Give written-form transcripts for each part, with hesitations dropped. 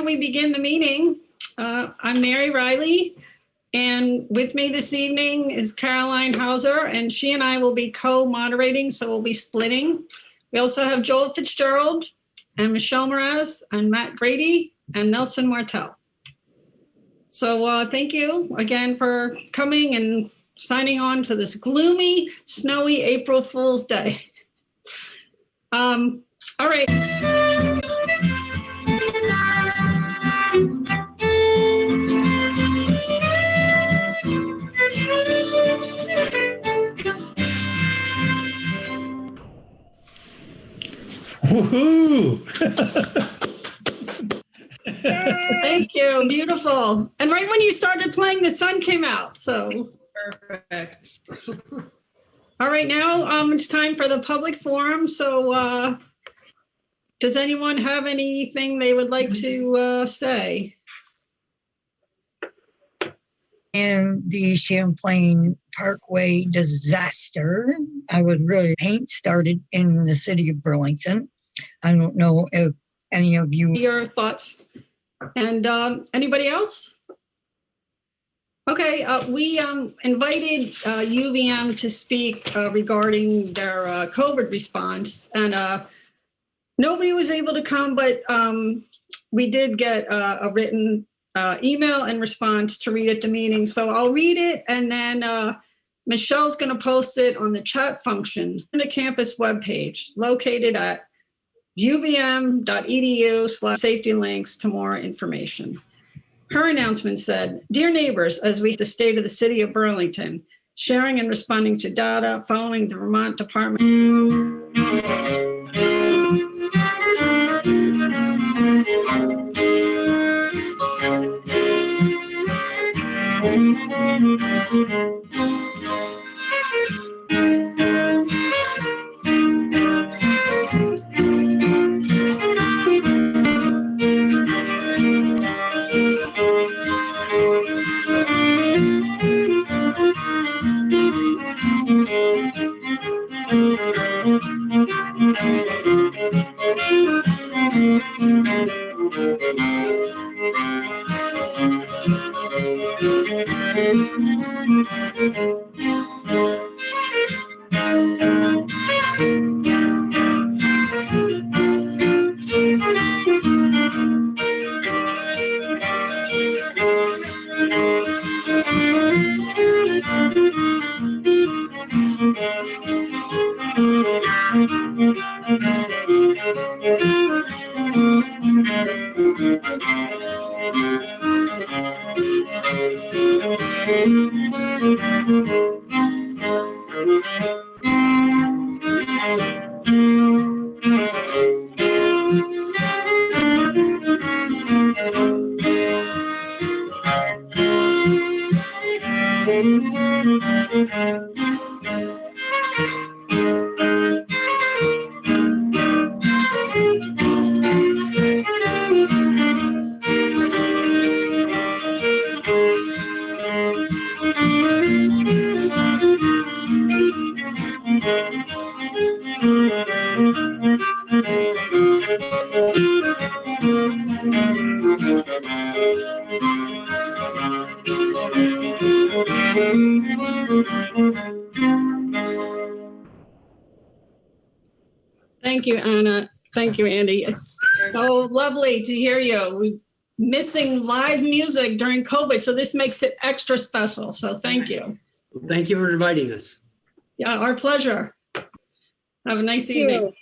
We begin the meeting. I'm Mary Riley, and with me this evening is Caroline Hauser, and she and I will be co-moderating, so we'll be splitting. We also have Joel Fitzgerald and Michelle Mraz and Matt Grady and Nelson Martel. So thank you again for coming and signing on to this gloomy, snowy April Fool's Day. All right. Woohoo! Thank you. Beautiful. And right when you started playing, the sun came out. So perfect. All right, now it's time for the public forum. So does anyone have anything they would like to say? And the Champlain Parkway disaster, I was really paint started in the city of Burlington. I don't know if any of you. Your thoughts. And anybody else? Okay, we invited UVM to speak regarding their COVID response, and nobody was able to come, but we did get a written email in response to read at the meeting. So I'll read it, and then Michelle's going to post it on the chat function in the campus webpage located at uvm.edu/safety links to more information. Her announcement said, "Dear neighbors, as we the state of the city of Burlington, sharing and responding to data following the Vermont Department." Thank you, Anna. Thank you, Andy. It's so lovely to hear you. We're missing live music during COVID, so this makes it extra special. So thank you. Thank you for inviting us. Yeah, our pleasure. Have a nice evening.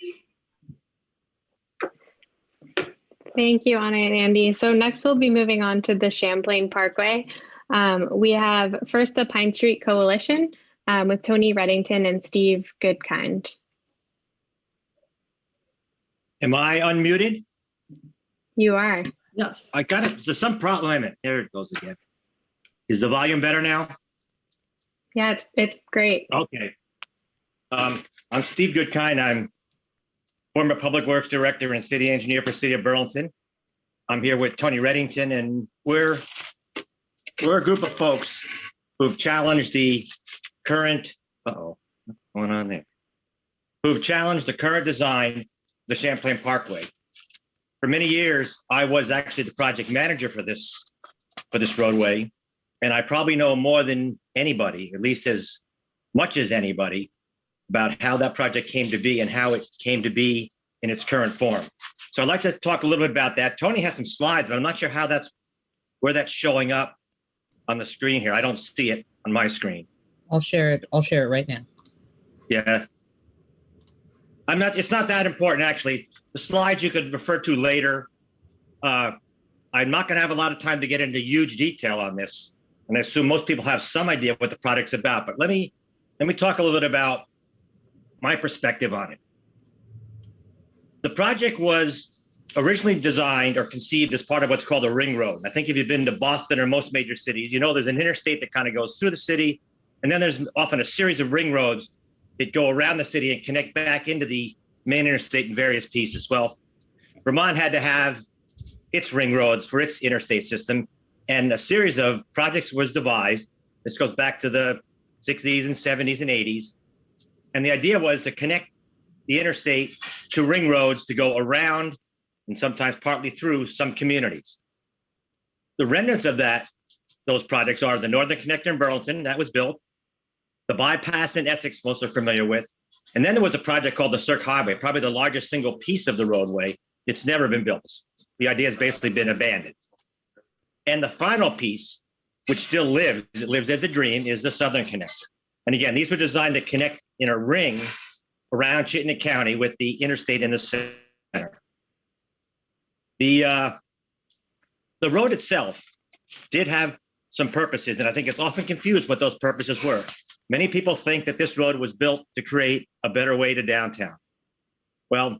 Thank you, Anna and Andy. So next we'll be moving on to the Champlain Parkway. We have first the Pine Street Coalition with Tony Reddington and Steve Goodkind. Am I unmuted? You are. Yes. I got it. There's some problem. Wait a minute. There it goes again. Is the volume better now? Yeah, it's great. Okay. I'm Steve Goodkind. I'm former Public Works Director and City Engineer for City of Burlington. I'm here with Tony Reddington, and we're a group of folks who've challenged the current, what's going on there? Who've challenged the current design the Champlain Parkway. For many years, I was actually the project manager for this roadway, and I probably know more than anybody, at least as much as anybody, about how that project came to be and how it came to be in its current form. So I'd like to talk a little bit about that. Tony has some slides, but I'm not sure where that's showing up on the screen here. I don't see it on my screen. I'll share it. I'll share it right now. Yeah. It's not that important, actually. The slides you could refer to later. I'm not going to have a lot of time to get into huge detail on this. And I assume most people have some idea what the project's about, but let me talk a little bit about my perspective on it. The project was originally designed or conceived as part of what's called a ring road. I think if you've been to Boston or most major cities, you know there's an interstate that kind of goes through the city, and then there's often a series of ring roads that go around the city and connect back into the main interstate in various pieces. Well, Vermont had to have its ring roads for its interstate system, and a series of projects was devised. This goes back to the 60s and 70s and 80s. And the idea was to connect the interstate to ring roads to go around and sometimes partly through some communities. The remnants of those projects are the Northern Connector in Burlington, that was built, the bypass in Essex, most are familiar with. And then there was a project called the Cirque Highway, probably the largest single piece of the roadway. It's never been built. The idea has basically been abandoned. And the final piece, which still lives, it lives as a dream, is the Southern Connector. And again, these were designed to connect in a ring around Chittenden County with the interstate in the center. The road itself did have some purposes, and I think it's often confused what those purposes were. Many people think that this road was built to create a better way to downtown. Well,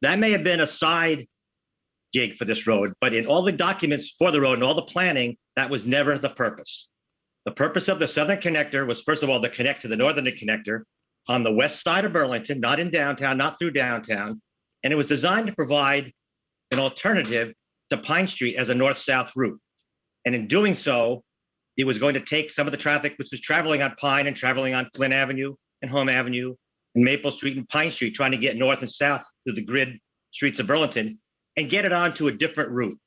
that may have been a side gig for this road, but in all the documents for the road and all the planning, that was never the purpose. The purpose of the southern connector was, first of all, to connect to the northern connector on the west side of Burlington, not in downtown, not through downtown. And it was designed to provide an alternative to Pine Street as a north-south route. And in doing so, it was going to take some of the traffic which was traveling on Pine and traveling on Flynn Avenue and Home Avenue and Maple Street and Pine Street, trying to get north and south through the grid streets of Burlington and get it onto a different route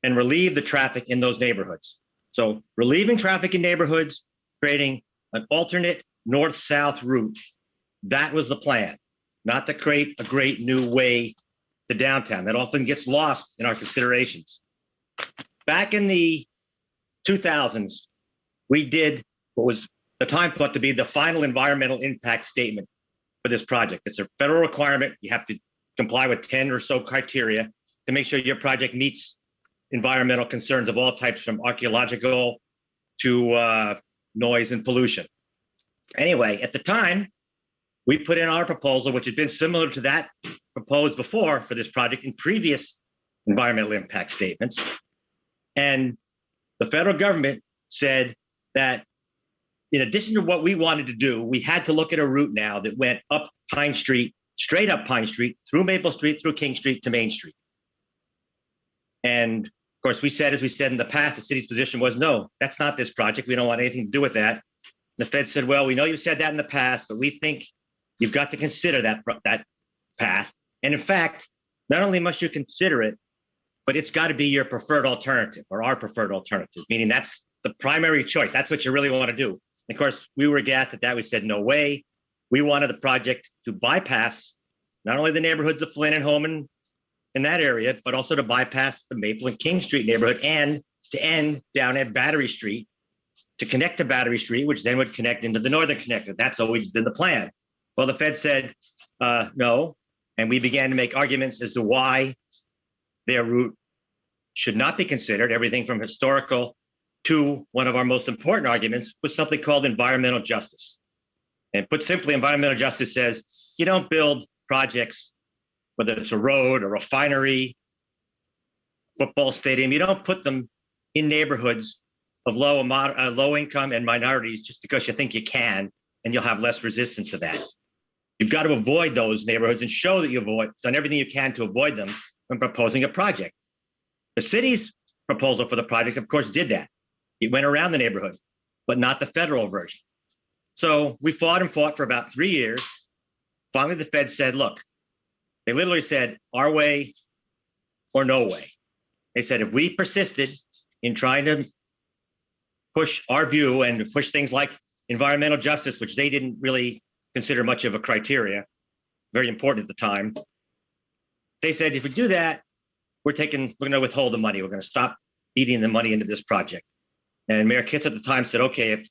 and relieve the traffic in those neighborhoods. So relieving traffic in neighborhoods, creating an alternate north-south route. That was the plan, not to create a great new way to downtown. That often gets lost in our considerations. Back in the 2000s, we did what was the time thought to be the final environmental impact statement for this project. It's a federal requirement. You have to comply with 10 or so criteria to make sure your project meets environmental concerns of all types, from archaeological to noise and pollution. Anyway, at the time, we put in our proposal, which had been similar to that proposed before for this project in previous environmental impact statements. And the federal government said that in addition to what we wanted to do, we had to look at a route now that went up Pine Street, straight up Pine Street, through Maple Street, through King Street to Main Street. And of course, we said, as we said in the past, the city's position was, no, that's not this project. We don't want anything to do with that. The Fed said, well, we know you said that in the past, but we think you've got to consider that path. And in fact, not only must you consider it, but it's got to be your preferred alternative, or our preferred alternative, meaning that's the primary choice. That's what you really want to do. And of course, we were aghast at that. We said, no way. We wanted the project to bypass not only the neighborhoods of Flynn and Holman in that area, but also to bypass the Maple and King Street neighborhood and to end down at Battery Street, to connect to Battery Street, which then would connect into the northern connector. That's always been the plan. Well, the Fed said no, and we began to make arguments as to why their route should not be considered. Everything from historical to one of our most important arguments was something called environmental justice. And put simply, environmental justice says you don't build projects, whether it's a road, a refinery, football stadium, you don't put them in neighborhoods of low income and minorities just because you think you can, and you'll have less resistance to that. You've got to avoid those neighborhoods and show that you've done everything you can to avoid them when proposing a project. The city's proposal for the project, of course, did that. It went around the neighborhood, but not the federal version. So we fought and fought for about 3 years. Finally, the Fed said, look, they literally said, our way or no way. They said, if we persisted in trying to push our view and push things like environmental justice, which they didn't really consider much of a criteria, very important at the time. They said, if we do that, we're going to withhold the money. We're going to stop feeding the money into this project. And Mayor Kitts at the time said, okay, if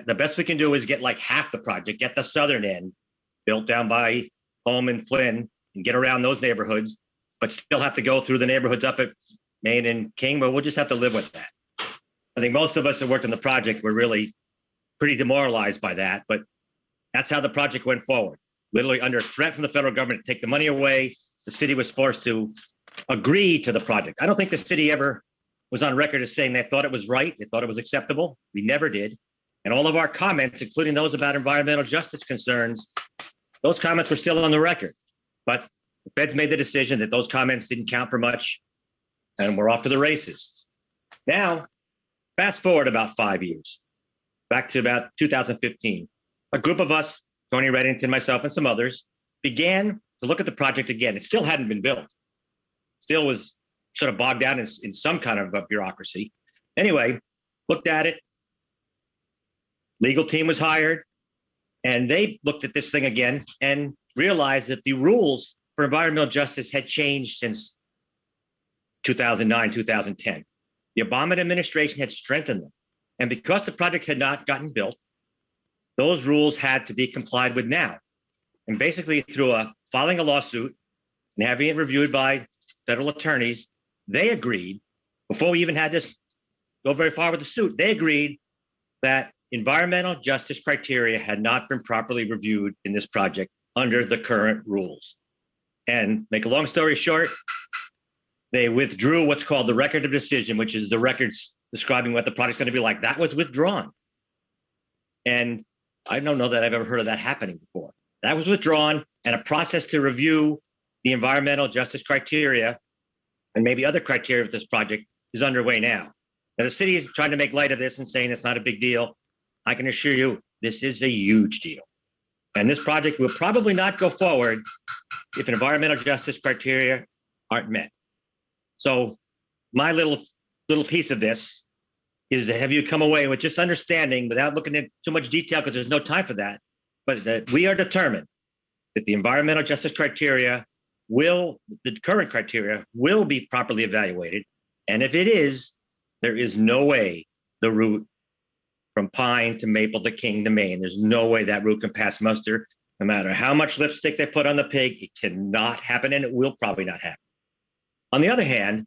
the best we can do is get like half the project, get the southern end built down by Home and Flynn and get around those neighborhoods, but still have to go through the neighborhoods up at Main and King, but we'll just have to live with that. I think most of us that worked on the project were really pretty demoralized by that, but that's how the project went forward. Literally under threat from the federal government to take the money away, the city was forced to agree to the project. I don't think the city ever was on record as saying they thought it was right, they thought it was acceptable. We never did. And all of our comments, including those about environmental justice concerns, those comments were still on the record. But the Feds made the decision that those comments didn't count for much, and we're off to the races. Now, fast forward about 5 years, back to about 2015. A group of us, Tony Reddington, myself, and some others, began to look at the project again. It still hadn't been built. Still was sort of bogged down in some kind of a bureaucracy. Anyway, looked at it. Legal team was hired, and they looked at this thing again and realized that the rules for environmental justice had changed since 2009, 2010. The Obama administration had strengthened them. And because the project had not gotten built, those rules had to be complied with now. And basically through filing a lawsuit and having it reviewed by federal attorneys, they agreed, before we even had this go very far with the suit, they agreed that environmental justice criteria had not been properly reviewed in this project under the current rules. And make a long story short, they withdrew what's called the record of decision, which is the records describing what the project's going to be like. That was withdrawn. And I don't know that I've ever heard of that happening before. That was withdrawn, and a process to review the environmental justice criteria and maybe other criteria of this project is underway now. Now, the city is trying to make light of this and saying it's not a big deal. I can assure you, this is a huge deal. And this project will probably not go forward if environmental justice criteria aren't met. So my little piece of this is to have you come away with just understanding without looking at too much detail, because there's no time for that, but that we are determined that the environmental justice criteria the current criteria will be properly evaluated. And if it is, there is no way the route from Pine to Maple to King to Maine, there's no way that route can pass muster. No matter how much lipstick they put on the pig, it cannot happen, and it will probably not happen. On the other hand,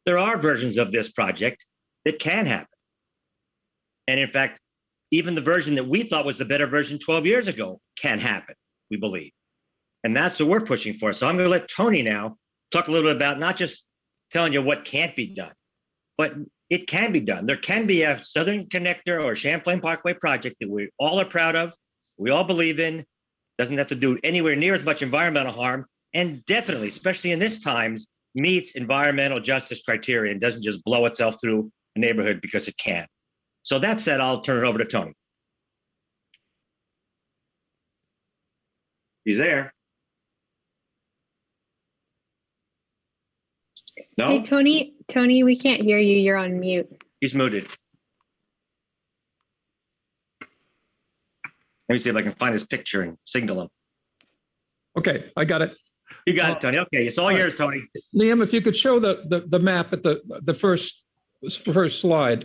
there are versions of this project that can happen. And in fact, even the version that we thought was the better version 12 years ago can happen, we believe. And that's what we're pushing for. So I'm going to let Tony now talk a little bit about not just telling you what can't be done, but it can be done. There can be a Southern Connector or Champlain Parkway project that we all are proud of, we all believe in, doesn't have to do anywhere near as much environmental harm, and definitely, especially in this times, meets environmental justice criteria and doesn't just blow itself through a neighborhood because it can. So that said, I'll turn it over to Tony. He's there. No? Hey, Tony, we can't hear you. You're on mute. He's muted. Let me see if I can find his picture and signal him. Okay, I got it. You got it, Tony. Okay, it's all yours, Tony. Liam, if you could show the map at the first slide,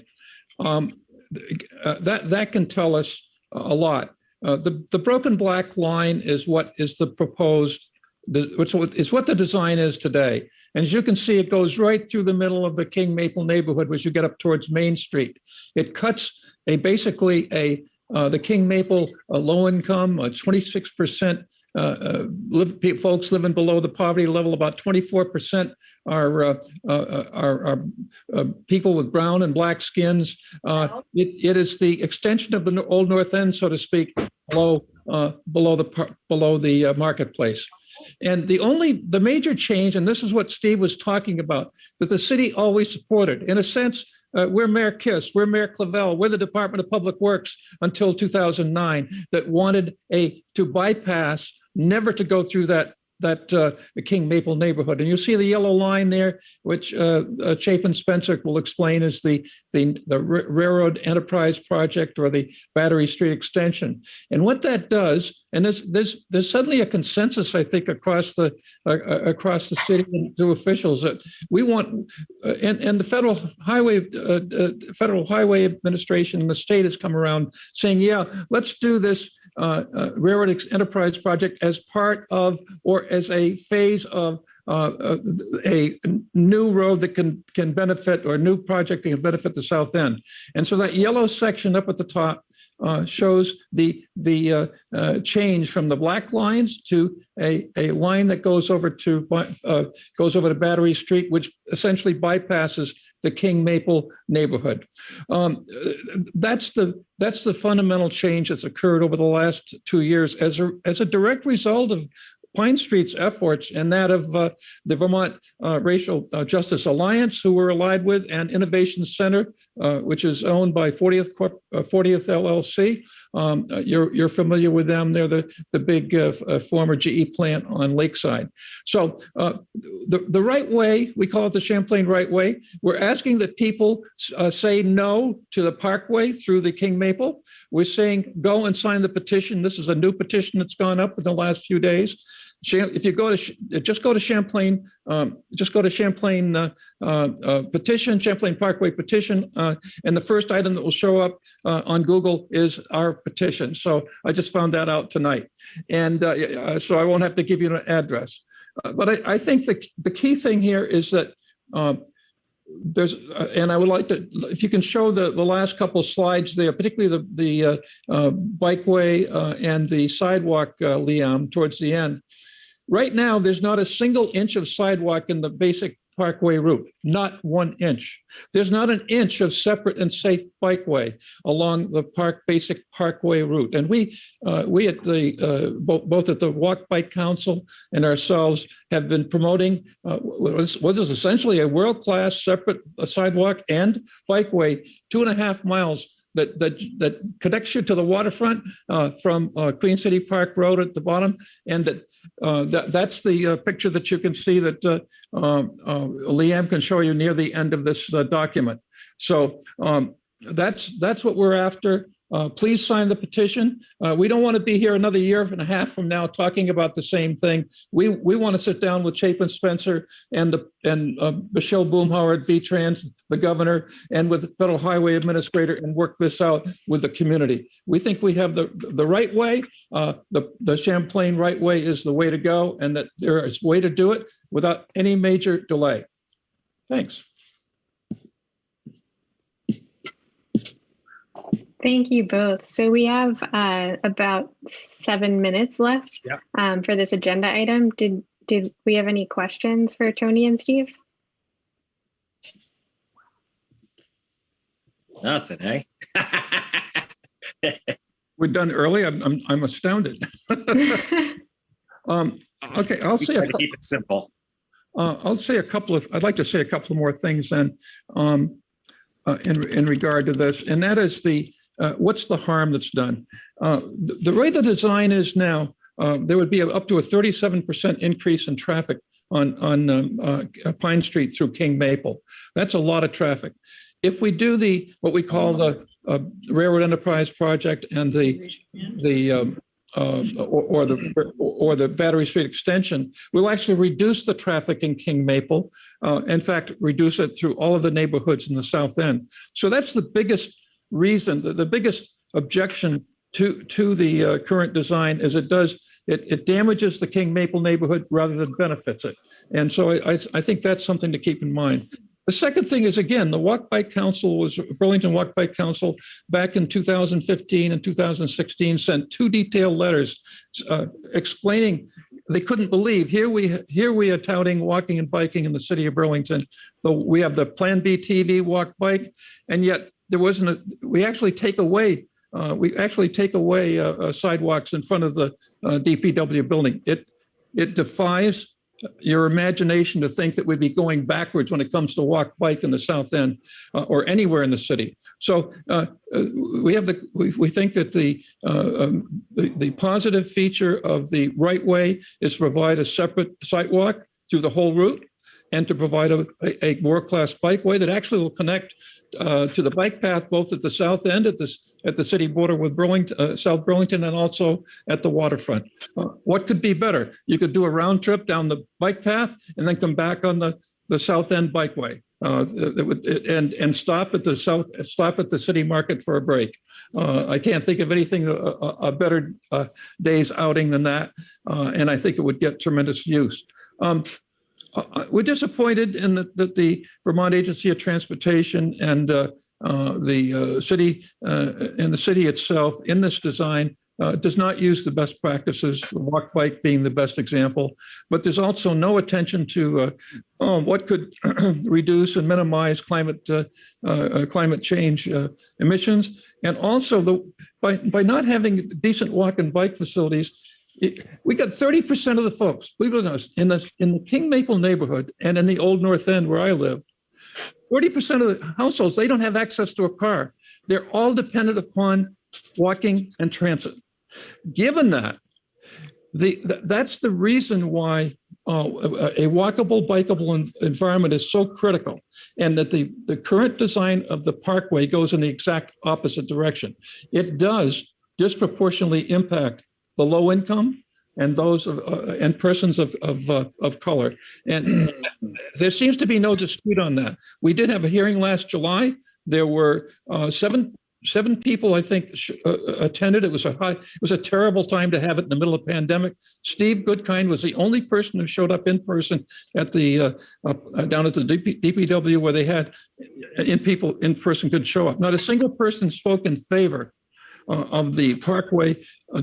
that can tell us a lot. The broken black line is what is the proposed, which is what the design is today. And as you can see, it goes right through the middle of the King Maple neighborhood as you get up towards Main Street. It cuts the King Maple low income, 26% folks living below the poverty level. About 24% are people with brown and black skins. It is the extension of the Old North End, so to speak, below the marketplace. And the major change, and this is what Steve was talking about, that the city always supported. In a sense, we're Mayor Kiss, we're Mayor Clavel, we're the Department of Public Works until 2009 that wanted to bypass, never to go through that King Maple neighborhood. And you see the yellow line there, which Chapin Spencer will explain is the Railroad Enterprise Project or the Battery Street Extension. And what that does, and there's suddenly a consensus, I think, across the city and through officials that we want, and the Federal Highway Administration and the state has come around saying, yeah, let's do this Railroad Enterprise Project as part of or as a phase of a new road that can benefit, or a new project that can benefit the south end. And so that yellow section up at the top shows the change from the black lines to a line that goes over to Battery Street, which essentially bypasses the King Maple neighborhood. That's the fundamental change that's occurred over the last 2 years as a direct result of Pine Street's efforts and that of the Vermont Racial Justice Alliance, who we're allied with, and Innovation Center, which is owned by 40th LLC. You're familiar with them. They're the big former GE plant on Lakeside. So the right way, we call it the Champlain right way. We're asking that people say no to the Parkway through the King Maple. We're saying go and sign the petition. This is a new petition that's gone up in the last few days. If you go to Champlain petition, Champlain Parkway petition, and the first item that will show up on Google is our petition. So I just found that out tonight, and so I won't have to give you an address. But I think the key thing here is that there's, and I would like to, if you can show the last couple slides there, particularly the bikeway and the sidewalk, Liam, towards the end. Right now, there's not a single inch of sidewalk in the basic parkway route, not 1 inch. There's not an inch of separate and safe bikeway along the basic parkway route. And we at the both at the Walk Bike Council and ourselves have been promoting was essentially a world-class separate sidewalk and bikeway, 2.5 miles that connects you to the waterfront from Queen City Park Road at the bottom, and that's the picture that you can see that Liam can show you near the end of this document. So that's what we're after. Please sign the petition. We don't want to be here another year and a half from now talking about the same thing. We want to sit down with Chapin Spencer and Michelle Boomhauer at VTrans, the governor, and with the Federal Highway Administrator and work this out with the community. We think we have the right way. The Champlain right way is the way to go, and that there is a way to do it without any major delay. Thanks. Thank you both. So we have about 7 minutes left for this agenda item. Did we have any questions for Tony and Steve? Nothing, eh? We're done early. I'm astounded. Okay, I'll say try to keep it simple. I'd like to say a couple more things then in regard to this, and that is what's the harm that's done? The way the design is now, there would be up to a 37% increase in traffic on Pine Street through King Maple. That's a lot of traffic. If we do what we call the Railroad Enterprise Project and the Battery Street extension, we'll actually reduce the traffic in King Maple. In fact, reduce it through all of the neighborhoods in the south end. So that's the biggest reason, the biggest objection to the current design is it damages the King Maple neighborhood rather than benefits it. And so I think that's something to keep in mind. The second thing is, again, the Burlington Walk Bike Council back in 2015 and 2016 sent 2 detailed letters explaining they couldn't believe here we are touting walking and biking in the city of Burlington. We have the Plan B TV walk bike, and yet there wasn't we actually take away sidewalks in front of the DPW building. It defies your imagination to think that we'd be going backwards when it comes to walk bike in the south end or anywhere in the city. So we think that the positive feature of the right way is to provide a separate sidewalk through the whole route, and to provide a world-class bikeway that actually will connect to the bike path both at the south end at the city border with Burlington, South Burlington, and also at the waterfront. What could be better? You could do a round trip down the bike path and then come back on the south end bikeway and stop at the city market for a break. I can't think of anything a better day's outing than that, and I think it would get tremendous use. We're disappointed in that the Vermont Agency of Transportation and the city and the city itself in this design does not use the best practices, the walk bike being the best example, but there's also no attention to what could reduce and minimize climate change emissions. And also by not having decent walk and bike facilities, we got 30% of the folks, believe it or not, in the King Maple neighborhood and in the Old North End where I live, 30% of the households, they don't have access to a car. They're all dependent upon walking and transit. Given that, that's the reason why a walkable, bikeable environment is so critical, and that the current design of the parkway goes in the exact opposite direction. It does disproportionately impact the low income and those and persons of color. And there seems to be no dispute on that. We did have a hearing last July. There were seven people, I think, attended. It was a terrible time to have it in the middle of the pandemic. Steve Goodkind was the only person who showed up in person at the down at the DPW where they had people in person could show up. Not a single person spoke in favor of the parkway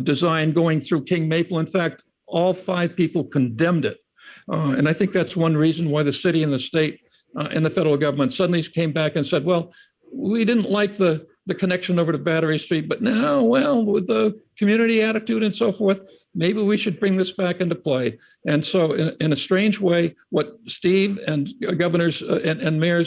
design going through King Maple. In fact, all 5 people condemned it. And I think that's one reason why the city and the state and the federal government suddenly came back and said, well, we didn't like the connection over to Battery Street, but now, well, with the community attitude and so forth, maybe we should bring this back into play. And so in a strange way, what Steve and governors and Mayor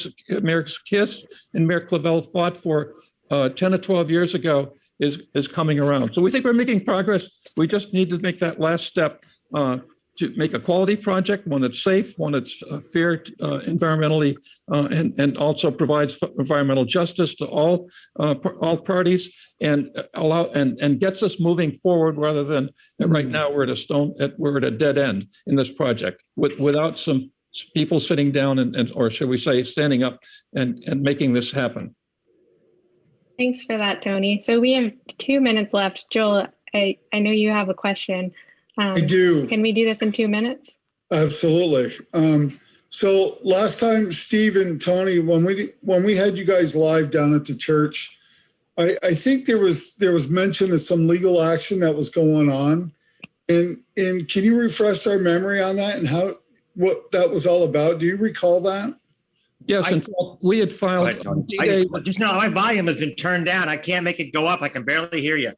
Kiss and Mayor Clavell fought for 10 or 12 years ago is coming around. So we think we're making progress. We just need to make that last step to make a quality project, one that's safe, one that's fair environmentally, and also provides environmental justice to all parties, and and gets us moving forward rather than right now we're at a dead end in this project without some people sitting down and or should we say standing up and making this happen. Thanks for that, Tony. So we have 2 minutes left. Joel, I know you have a question. I do. Can we do this in 2 minutes? Absolutely. So last time, Steve and Tony, when we had you guys live down at the church, I think there was mention of some legal action that was going on, and can you refresh our memory on that and what that was all about? Do you recall that? Yes, in fact, we had filed. Just now, my volume has been turned down. I can't make it go up. I can barely hear you.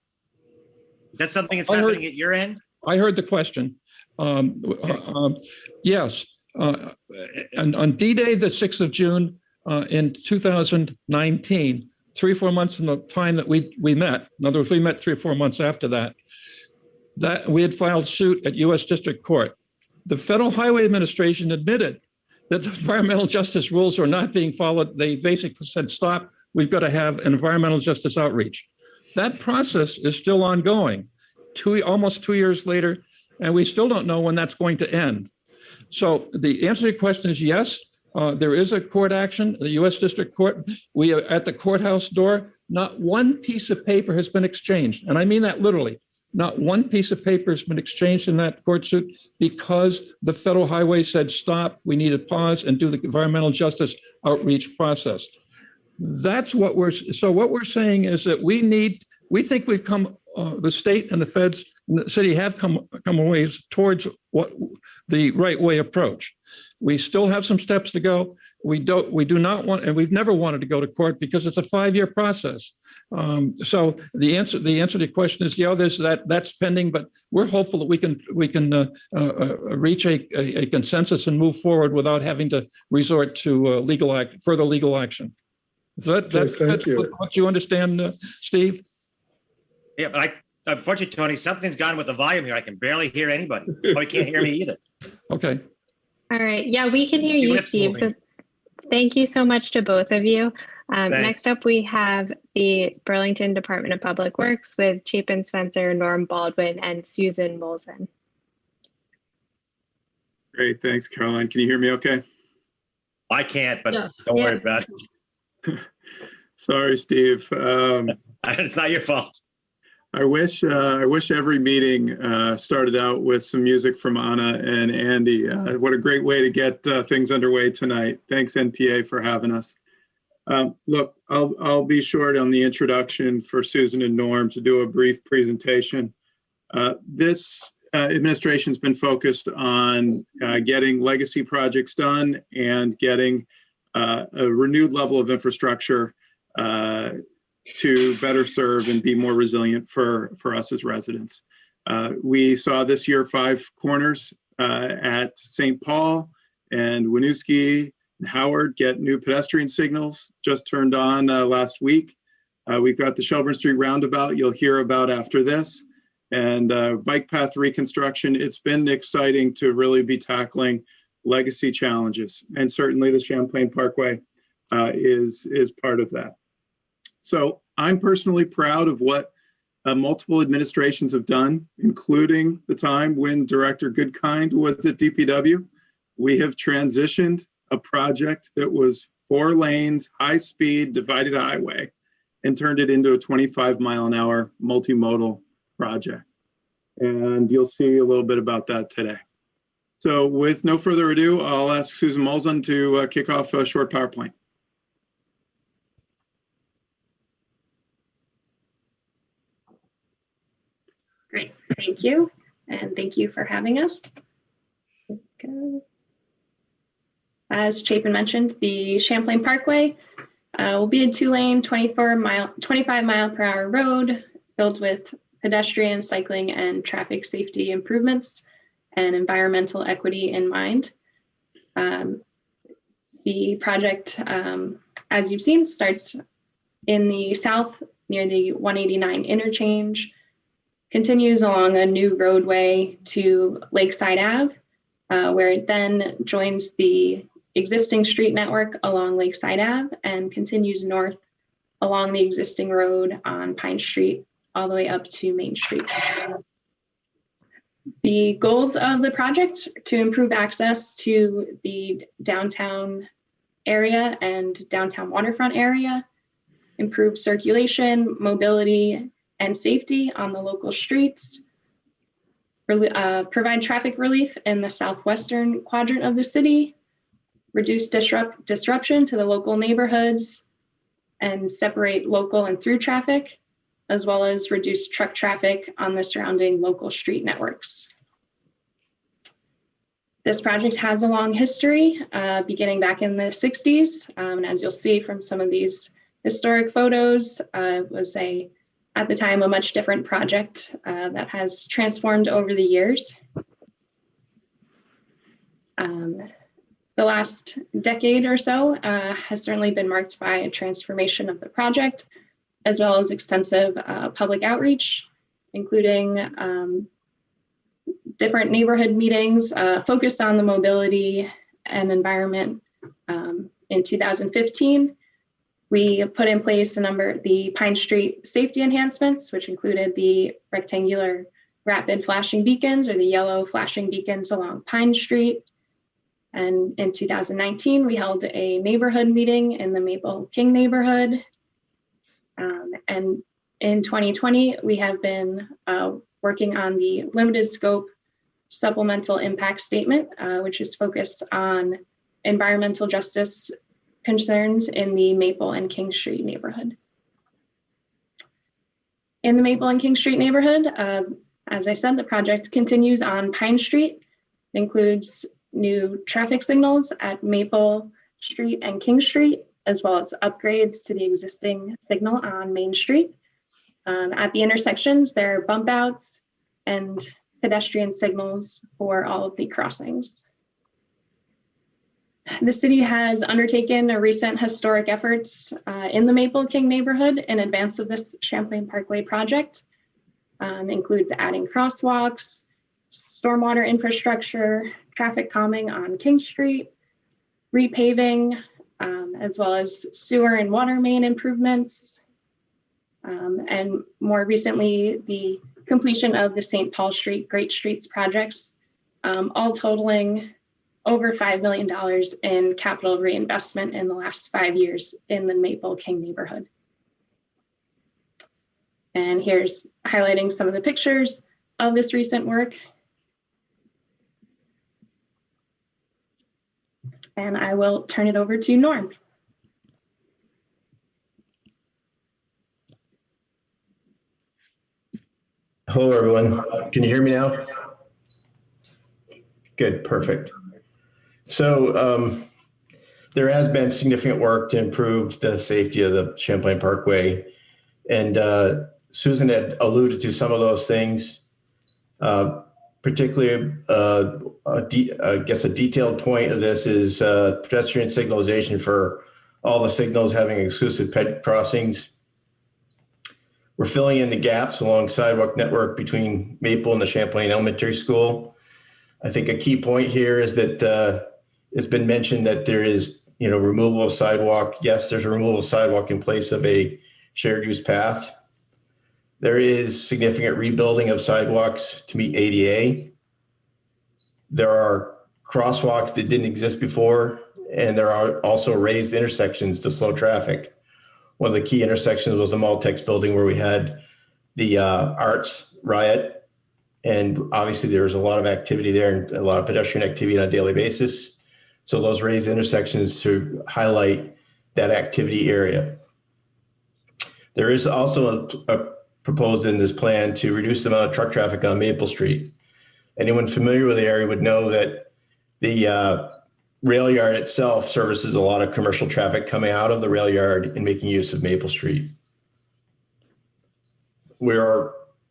Is that something that's happening at your end? I heard the question. Yes. And on D-Day, the 6th of June in 2019, 3 or 4 months from the time that we met, in other words, we met 3 or 4 months after that we had filed suit at U.S. District Court. The Federal Highway Administration admitted that the environmental justice rules are not being followed. They basically said, stop, we've got to have an environmental justice outreach. That process is still ongoing. Almost 2 years later, and we still don't know when that's going to end. So the answer to your question is yes, there is a court action, the U.S. District Court. We are at the courthouse door. Not one piece of paper has been exchanged, and I mean that literally. Not one piece of paper has been exchanged in that court suit because the Federal Highway said, stop, we need to pause and do the environmental justice outreach process. That's what we're saying is that we think we've come, the state and the feds and the city have come a ways towards what the right way approach. We still have some steps to go. We do not want, and we've never wanted to go to court because it's a 5-year process. So the answer to the question is, yeah, there's that's pending, but we're hopeful that we can reach a consensus and move forward without having to resort to further legal action. So that's what you understand, Steve? Yeah, but unfortunately, Tony, something's gone with the volume here. I can barely hear anybody. Probably can't hear me either. Okay. All right. Yeah, we can hear you, Steve. So thank you so much to both of you. Next up, we have the Burlington Department of Public Works with Chapin Spencer, Norm Baldwin, and Susan Molson. Great. Thanks, Caroline. Can you hear me okay? I can't, but don't worry about it. Sorry, Steve. It's not your fault. I wish every meeting started out with some music from Anna and Andy. What a great way to get things underway tonight. Thanks, NPA, for having us. Look, I'll be short on the introduction for Susan and Norm to do a brief presentation. This administration's been focused on getting legacy projects done and getting a renewed level of infrastructure to better serve and be more resilient for us as residents. We saw this year 5 corners at St. Paul and Winooski and Howard get new pedestrian signals just turned on last week. We've got the Shelburne Street roundabout you'll hear about after this, and bike path reconstruction. It's been exciting to really be tackling legacy challenges, and certainly the Champlain Parkway is part of that. So I'm personally proud of what multiple administrations have done, including the time when Director Goodkind was at DPW. We have transitioned a project that was 4 lanes, high speed, divided highway, and turned it into a 25-mile-an-hour multimodal project. And you'll see a little bit about that today. So with no further ado, I'll ask Susan Molson to kick off a short PowerPoint. Great, thank you. And thank you for having us. Good. As Chapin mentioned, the Champlain Parkway will be a 2-lane, 25 mile per hour road built with pedestrian, cycling, and traffic safety improvements and environmental equity in mind. The project, as you've seen, starts in the south near the 189 interchange, continues along a new roadway to Lakeside Ave, where it then joins the existing street network along Lakeside Ave and continues north along the existing road on Pine Street all the way up to Main Street. The goals of the project to improve access to the downtown area and downtown waterfront area, improve circulation, mobility, and safety on the local streets, provide traffic relief in the southwestern quadrant of the city, reduce disruption to the local neighborhoods, and separate local and through traffic, as well as reduce truck traffic on the surrounding local street networks. This project has a long history, beginning back in the 60s. And as you'll see from some of these historic photos, it was at the time, a much different project that has transformed over the years. The last decade or so has certainly been marked by a transformation of the project, as well as extensive public outreach, including different neighborhood meetings focused on the mobility and environment. In 2015, we put in place the Pine Street safety enhancements, which included the rectangular rapid flashing beacons or the yellow flashing beacons along Pine Street. And in 2019, we held a neighborhood meeting in the Maple King neighborhood. And in 2020, we have been working on the limited scope supplemental impact statement, which is focused on environmental justice concerns in the Maple and King Street neighborhood. In the Maple and King Street neighborhood, as I said, the project continues on Pine Street. It includes new traffic signals at Maple Street and King Street, as well as upgrades to the existing signal on Main Street. At the intersections, there are bump outs and pedestrian signals for all of the crossings. The city has undertaken a recent historic efforts in the Maple King neighborhood in advance of this Champlain Parkway project. Includes adding crosswalks, stormwater infrastructure, traffic calming on King Street, repaving, as well as sewer and water main improvements. And more recently, the completion of the St. Paul Street Great Streets projects, all totaling over $5 million in capital reinvestment in the last 5 years in the Maple King neighborhood. And here's highlighting some of the pictures of this recent work. And I will turn it over to Norm. Hello, everyone. Can you hear me now? Good, perfect. So there has been significant work to improve the safety of the Champlain Parkway. And Susan had alluded to some of those things, particularly, I guess a detailed point of this is pedestrian signalization for all the signals having exclusive ped crossings. We're filling in the gaps along sidewalk network between Maple and the Champlain Elementary School. I think a key point here is that it's been mentioned that there is, removal of sidewalk. Yes, there's a removal of sidewalk in place of a shared use path. There is significant rebuilding of sidewalks to meet ADA. There are crosswalks that didn't exist before, and there are also raised intersections to slow traffic. One of the key intersections was the Maltex building where we had the arts riot. And obviously there was a lot of activity there and a lot of pedestrian activity on a daily basis. So those raised intersections to highlight that activity area. There is also a proposed in this plan to reduce the amount of truck traffic on Maple Street. Anyone familiar with the area would know that The rail yard itself services a lot of commercial traffic coming out of the rail yard and making use of Maple Street.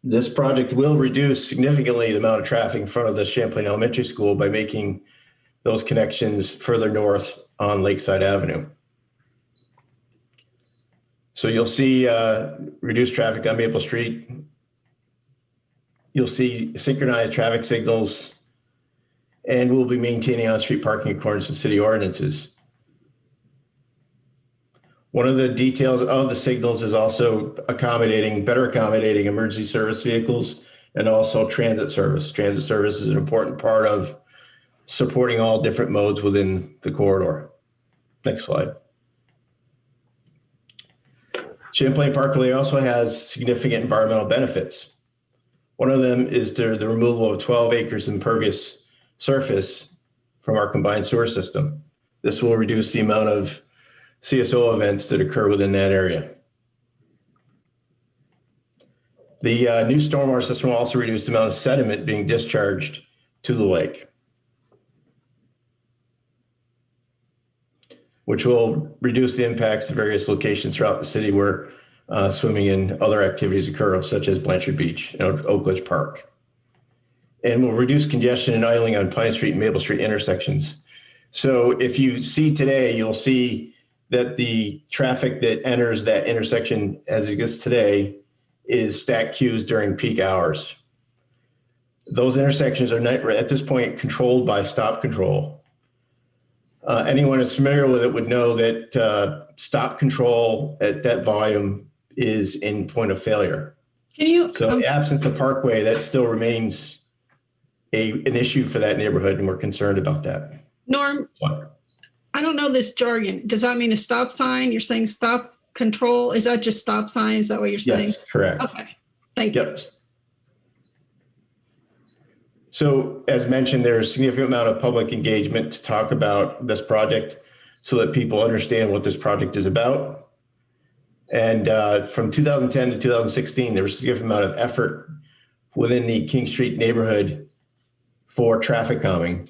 This project will reduce significantly the amount of traffic in front of the Champlain Elementary School by making those connections further north on Lakeside Avenue. So you'll see reduced traffic on Maple Street. You'll see synchronized traffic signals, and we'll be maintaining on-street parking in accordance with city ordinances. One of the details of the signals is also better accommodating emergency service vehicles and also transit service. Transit service is an important part of supporting all different modes within the corridor. Next slide. Champlain Parkway also has significant environmental benefits. One of them is the removal of 12 acres of impervious surface from our combined sewer system. This will reduce the amount of CSO events that occur within that area. The new stormwater system will also reduce the amount of sediment being discharged to the lake, which will reduce the impacts of various locations throughout the city where swimming and other activities occur, such as Blanchard Beach and Oakledge Park. And will reduce congestion and idling on Pine Street and Maple Street intersections. So if you see today, you'll see that the traffic that enters that intersection as it exists today is stacked queues during peak hours. Those intersections are not, at this point, controlled by stop control. Anyone who's familiar with it would know that stop control at that volume is in point of failure. So absent the parkway, that still remains an issue for that neighborhood, and we're concerned about that. Norm, What? I don't know this jargon. Does that mean a stop sign? You're saying stop control? Is that just stop sign? Is that what you're saying? Yes, correct. Okay, thank you. Yep. So as mentioned, there's a significant amount of public engagement to talk about this project so that people understand what this project is about. And from 2010 to 2016, there was a significant amount of effort within the King Street neighborhood for traffic calming.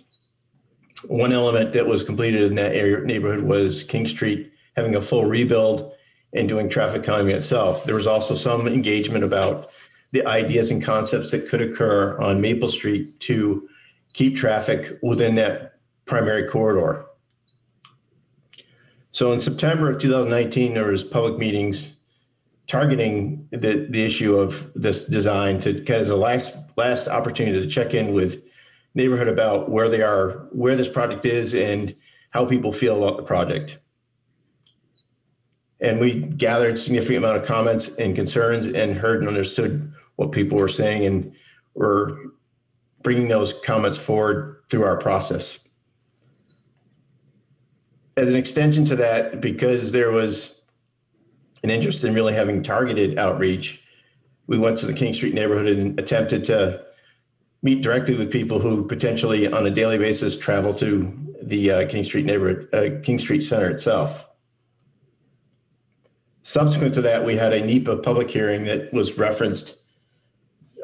One element that was completed in that area neighborhood was King Street having a full rebuild and doing traffic calming itself. There was also some engagement about the ideas and concepts that could occur on Maple Street to keep traffic within that primary corridor. So in September of 2019, there was public meetings targeting the issue of this design to kind of as a last opportunity to check in with neighborhood about where they are, where this project is, and how people feel about the project. And we gathered a significant amount of comments and concerns and heard and understood what people were saying, and we're bringing those comments forward through our process. As an extension to that, because there was an interest in really having targeted outreach, we went to the King Street neighborhood and attempted to meet directly with people who potentially on a daily basis travel to the King Street neighborhood, King Street Center itself. Subsequent to that, we had a NEPA public hearing that was referenced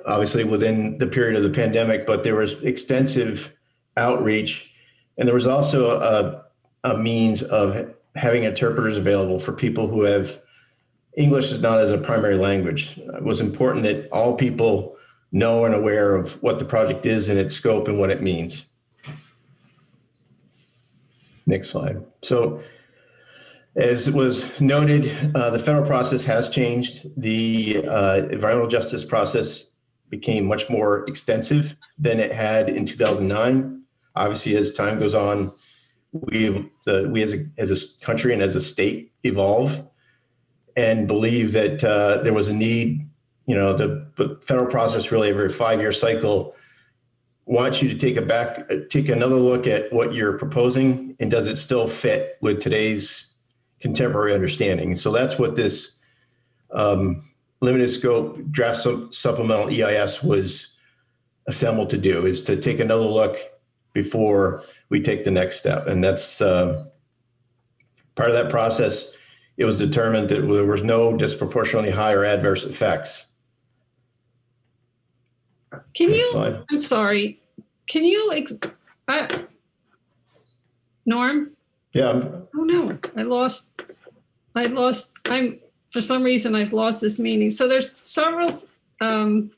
obviously within the period of the pandemic, but there was extensive outreach, and there was also a means of having interpreters available for people who have English is not as a primary language. It was important that all people know and aware of what the project is and its scope and what it means. Next slide. So as was noted, the federal process has changed. The environmental justice process became much more extensive than it had in 2009. Obviously, as time goes on, we as a country and as a state evolve and believe that there was a need. You know, the federal process, really every 5-year cycle, wants you to take another look at what you're proposing and does it still fit with today's contemporary understanding. So that's what this limited scope draft supplemental EIS was assembled to do, is to take another look before we take the next step. And that's part of that process. It was determined that there was no disproportionately high or adverse effects. Can you, I'm sorry, can you, Norm? Yeah, Oh no, for some reason I've lost this meeting. So there's several, I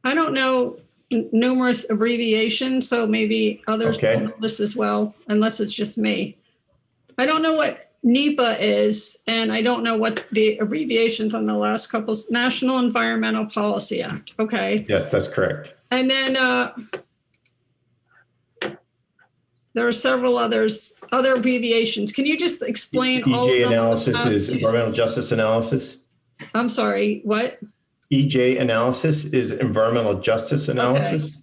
don't know, numerous abbreviations, so maybe others Okay. don't know this as well, unless it's just me. I don't know what NEPA is, and I don't know what the abbreviations on the last couple, National Environmental Policy Act. Okay. yes, that's correct. And then there are several other abbreviations. Can you just explain all of EJ them? analysis is environmental justice analysis. I'm sorry, what? EJ analysis is environmental justice analysis. Okay.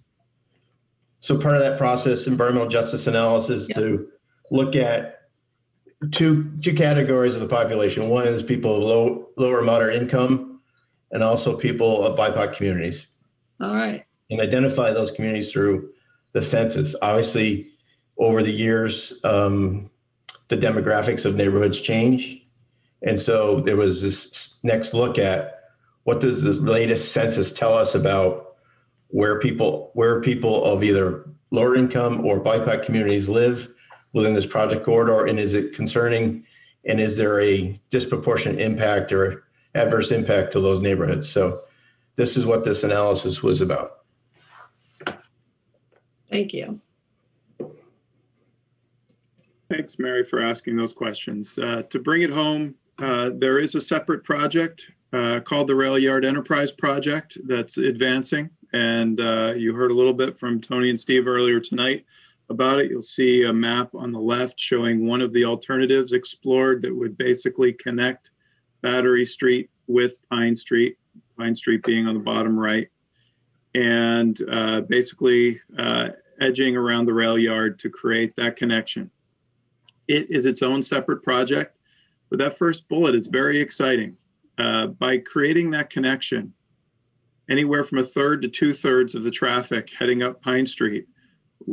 So part of that process, environmental justice analysis, to look at two categories of the population. One is people of lower moderate income, and also people of BIPOC communities. All right. And identify those communities through the census. Obviously, over the years, the demographics of neighborhoods change. And so there was this next look at what does the latest census tell us about where people of either lower income or BIPOC communities live within this project corridor, and is it concerning, and is there a disproportionate impact or adverse impact to those neighborhoods? So this is what this analysis was about. Thank you. Thanks, Mary, for asking those questions. To bring it home, there is a separate project called the Rail Yard Enterprise Project that's advancing. And you heard a little bit from Tony and Steve earlier tonight about it. You'll see a map on the left showing one of the alternatives explored that would basically connect Battery Street with Pine Street being on the bottom right, and basically edging around the rail yard to create that connection. It is its own separate project, but that first bullet is very exciting. By creating that connection, anywhere from 1/3 to 2/3 of the traffic heading up Pine Street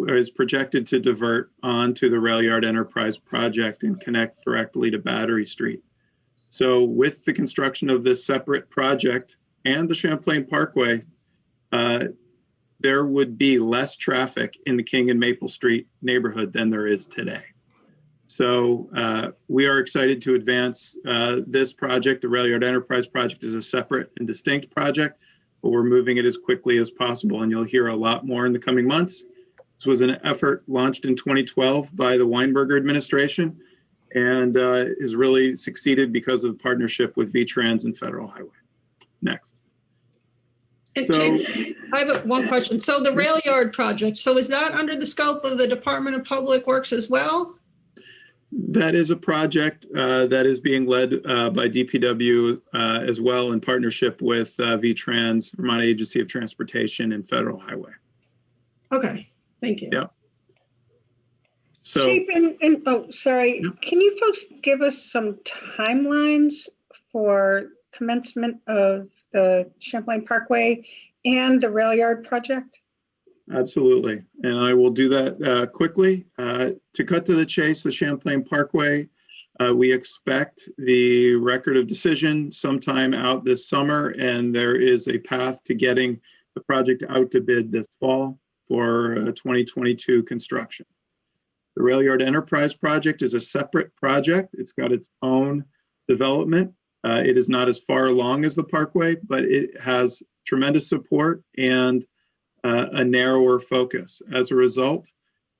is projected to divert onto the Rail Yard Enterprise Project and connect directly to Battery Street. So with the construction of this separate project and the Champlain Parkway, there would be less traffic in the King and Maple Street neighborhood than there is today. So we are excited to advance this project. The Rail Yard Enterprise Project is a separate and distinct project, but we're moving it as quickly as possible, and you'll hear a lot more in the coming months. This was an effort launched in 2012 by the Weinberger administration, and has really succeeded because of the partnership with VTrans and Federal Highway. Next. So, I have one question. So the Rail Yard Project, so is that under the scope of the Department of Public Works as well? That is a project that is being led by DPW as well, in partnership with VTrans, Vermont Agency of Transportation, and Federal Highway. Okay, thank you. Yeah. So, sorry. Yep. Can you folks give us some timelines for commencement of the Champlain Parkway and the Rail Yard Project? Absolutely, and I will do that quickly. To cut to the chase, the Champlain Parkway, we expect the record of decision sometime out this summer, and there is a path to getting the project out to bid this fall for 2022 construction. The Rail Yard Enterprise Project is a separate project. It's got its own development. It is not as far along as the Parkway, but it has tremendous support and a narrower focus. As a result,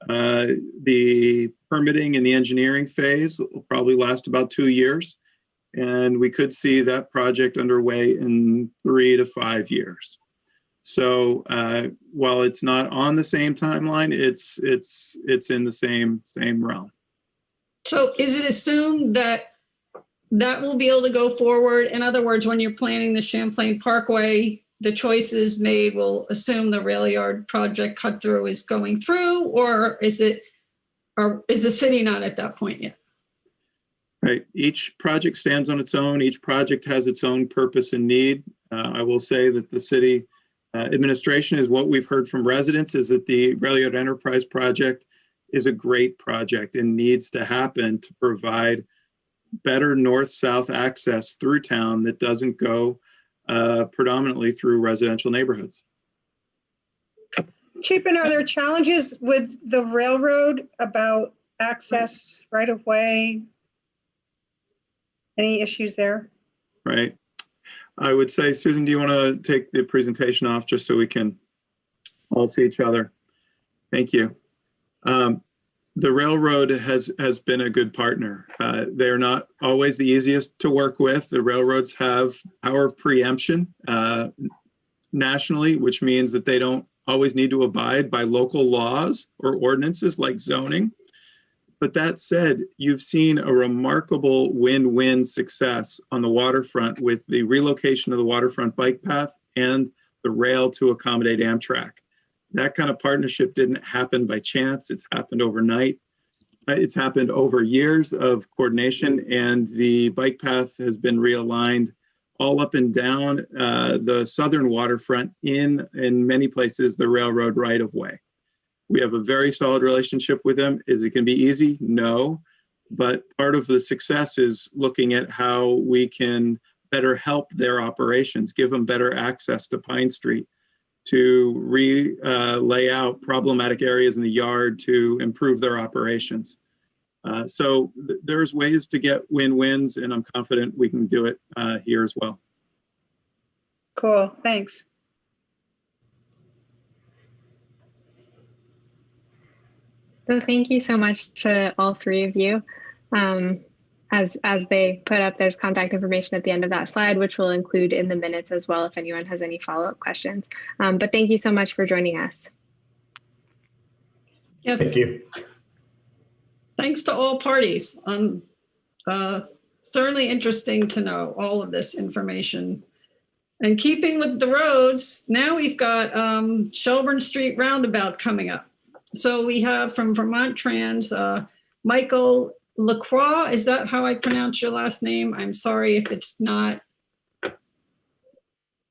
the permitting and the engineering phase will probably last about 2 years, and we could see that project underway in 3 to 5 years. So while it's not on the same timeline, it's in the same realm. So is it assumed that that will be able to go forward? In other words, when you're planning the Champlain Parkway, the choices made will assume the Rail Yard Project cut through is going through, or is the city not at that point yet? Right. Each project stands on its own. Each project has its own purpose and need. I will say that the city administration, is what we've heard from residents, is that the Rail Yard Enterprise Project is a great project and needs to happen to provide better north-south access through town that doesn't go predominantly through residential neighborhoods. Chapin, are there challenges with the railroad about access right of way? Any issues there? Right. I would say, Susan, do you want to take the presentation off just so we can all see each other? Thank you. The railroad has been a good partner. They're not always the easiest to work with. The railroads have power of preemption nationally, which means that they don't always need to abide by local laws or ordinances like zoning. But that said, you've seen a remarkable win-win success on the waterfront with the relocation of the waterfront bike path and the rail to accommodate Amtrak. That kind of partnership didn't happen by chance. It's happened overnight. It's happened over years of coordination, and the bike path has been realigned all up and down the southern waterfront in many places, the railroad right of way. We have a very solid relationship with them. Is it going to be easy? No. But part of the success is looking at how we can better help their operations, give them better access to Pine Street, to lay out problematic areas in the yard to improve their operations. So there's ways to get win-wins, and I'm confident we can do it here as well. Cool, thanks. So thank you so much to all three of you. As they put up, there's contact information at the end of that slide, which we'll include in the minutes as well if anyone has any follow-up questions. But thank you so much for joining us. Yep. Thank you. Thanks to all parties. Certainly interesting to know all of this information. And keeping with the roads, now we've got Shelburne Street Roundabout coming up. So we have from Vermont Trans, Michael Lacroix. Is that how I pronounce your last name? I'm sorry if it's not.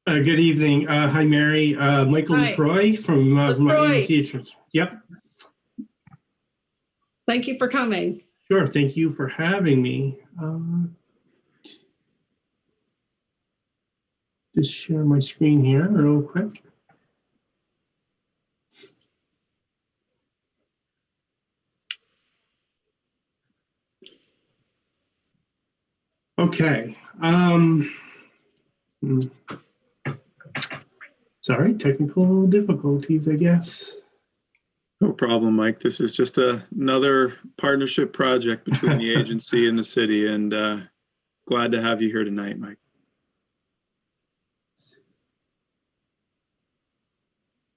Good evening. Hi, Mary. Michael Lacroix from Vermont Agency of Transit. Yep. Thank you for coming. Sure. Thank you for having me. Just share my screen here real quick. Okay. Sorry, technical difficulties, I guess. No problem, Mike. This is just another partnership project between the agency and the city, and glad to have you here tonight, Mike.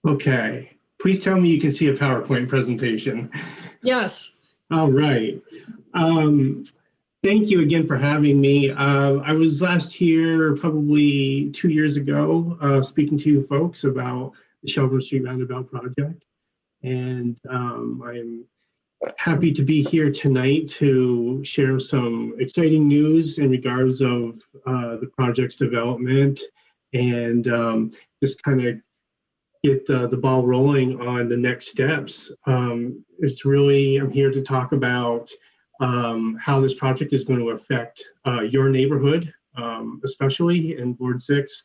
Okay. Please tell me you can see a PowerPoint presentation. Yes. All right. Thank you again for having me. I was last here probably 2 years ago speaking to you folks about the Shelburne Street Roundabout project. And I'm happy to be here tonight to share some exciting news in regards of the project's development and just kind of get the ball rolling on the next steps. It's really, I'm here to talk about how this project is going to affect your neighborhood, especially in Ward 6,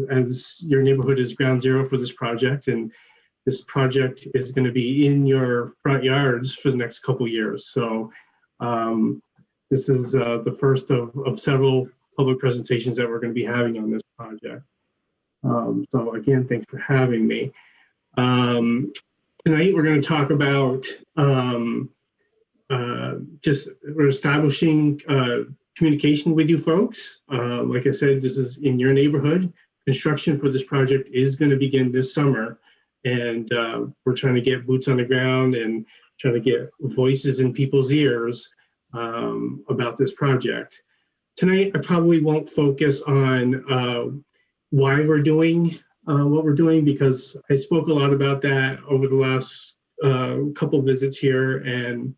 as your neighborhood is ground zero for this project. And this project is going to be in your front yards for the next couple years. So this is the first of several public presentations that we're going to be having on this project. So again, thanks for having me. Tonight we're going to talk about we're establishing communication with you folks. Like I said, this is in your neighborhood. Construction for this project is going to begin this summer. And we're trying to get boots on the ground and trying to get voices in people's ears about this project. Tonight, I probably won't focus on why we're doing what we're doing, because I spoke a lot about that over the last couple visits here. And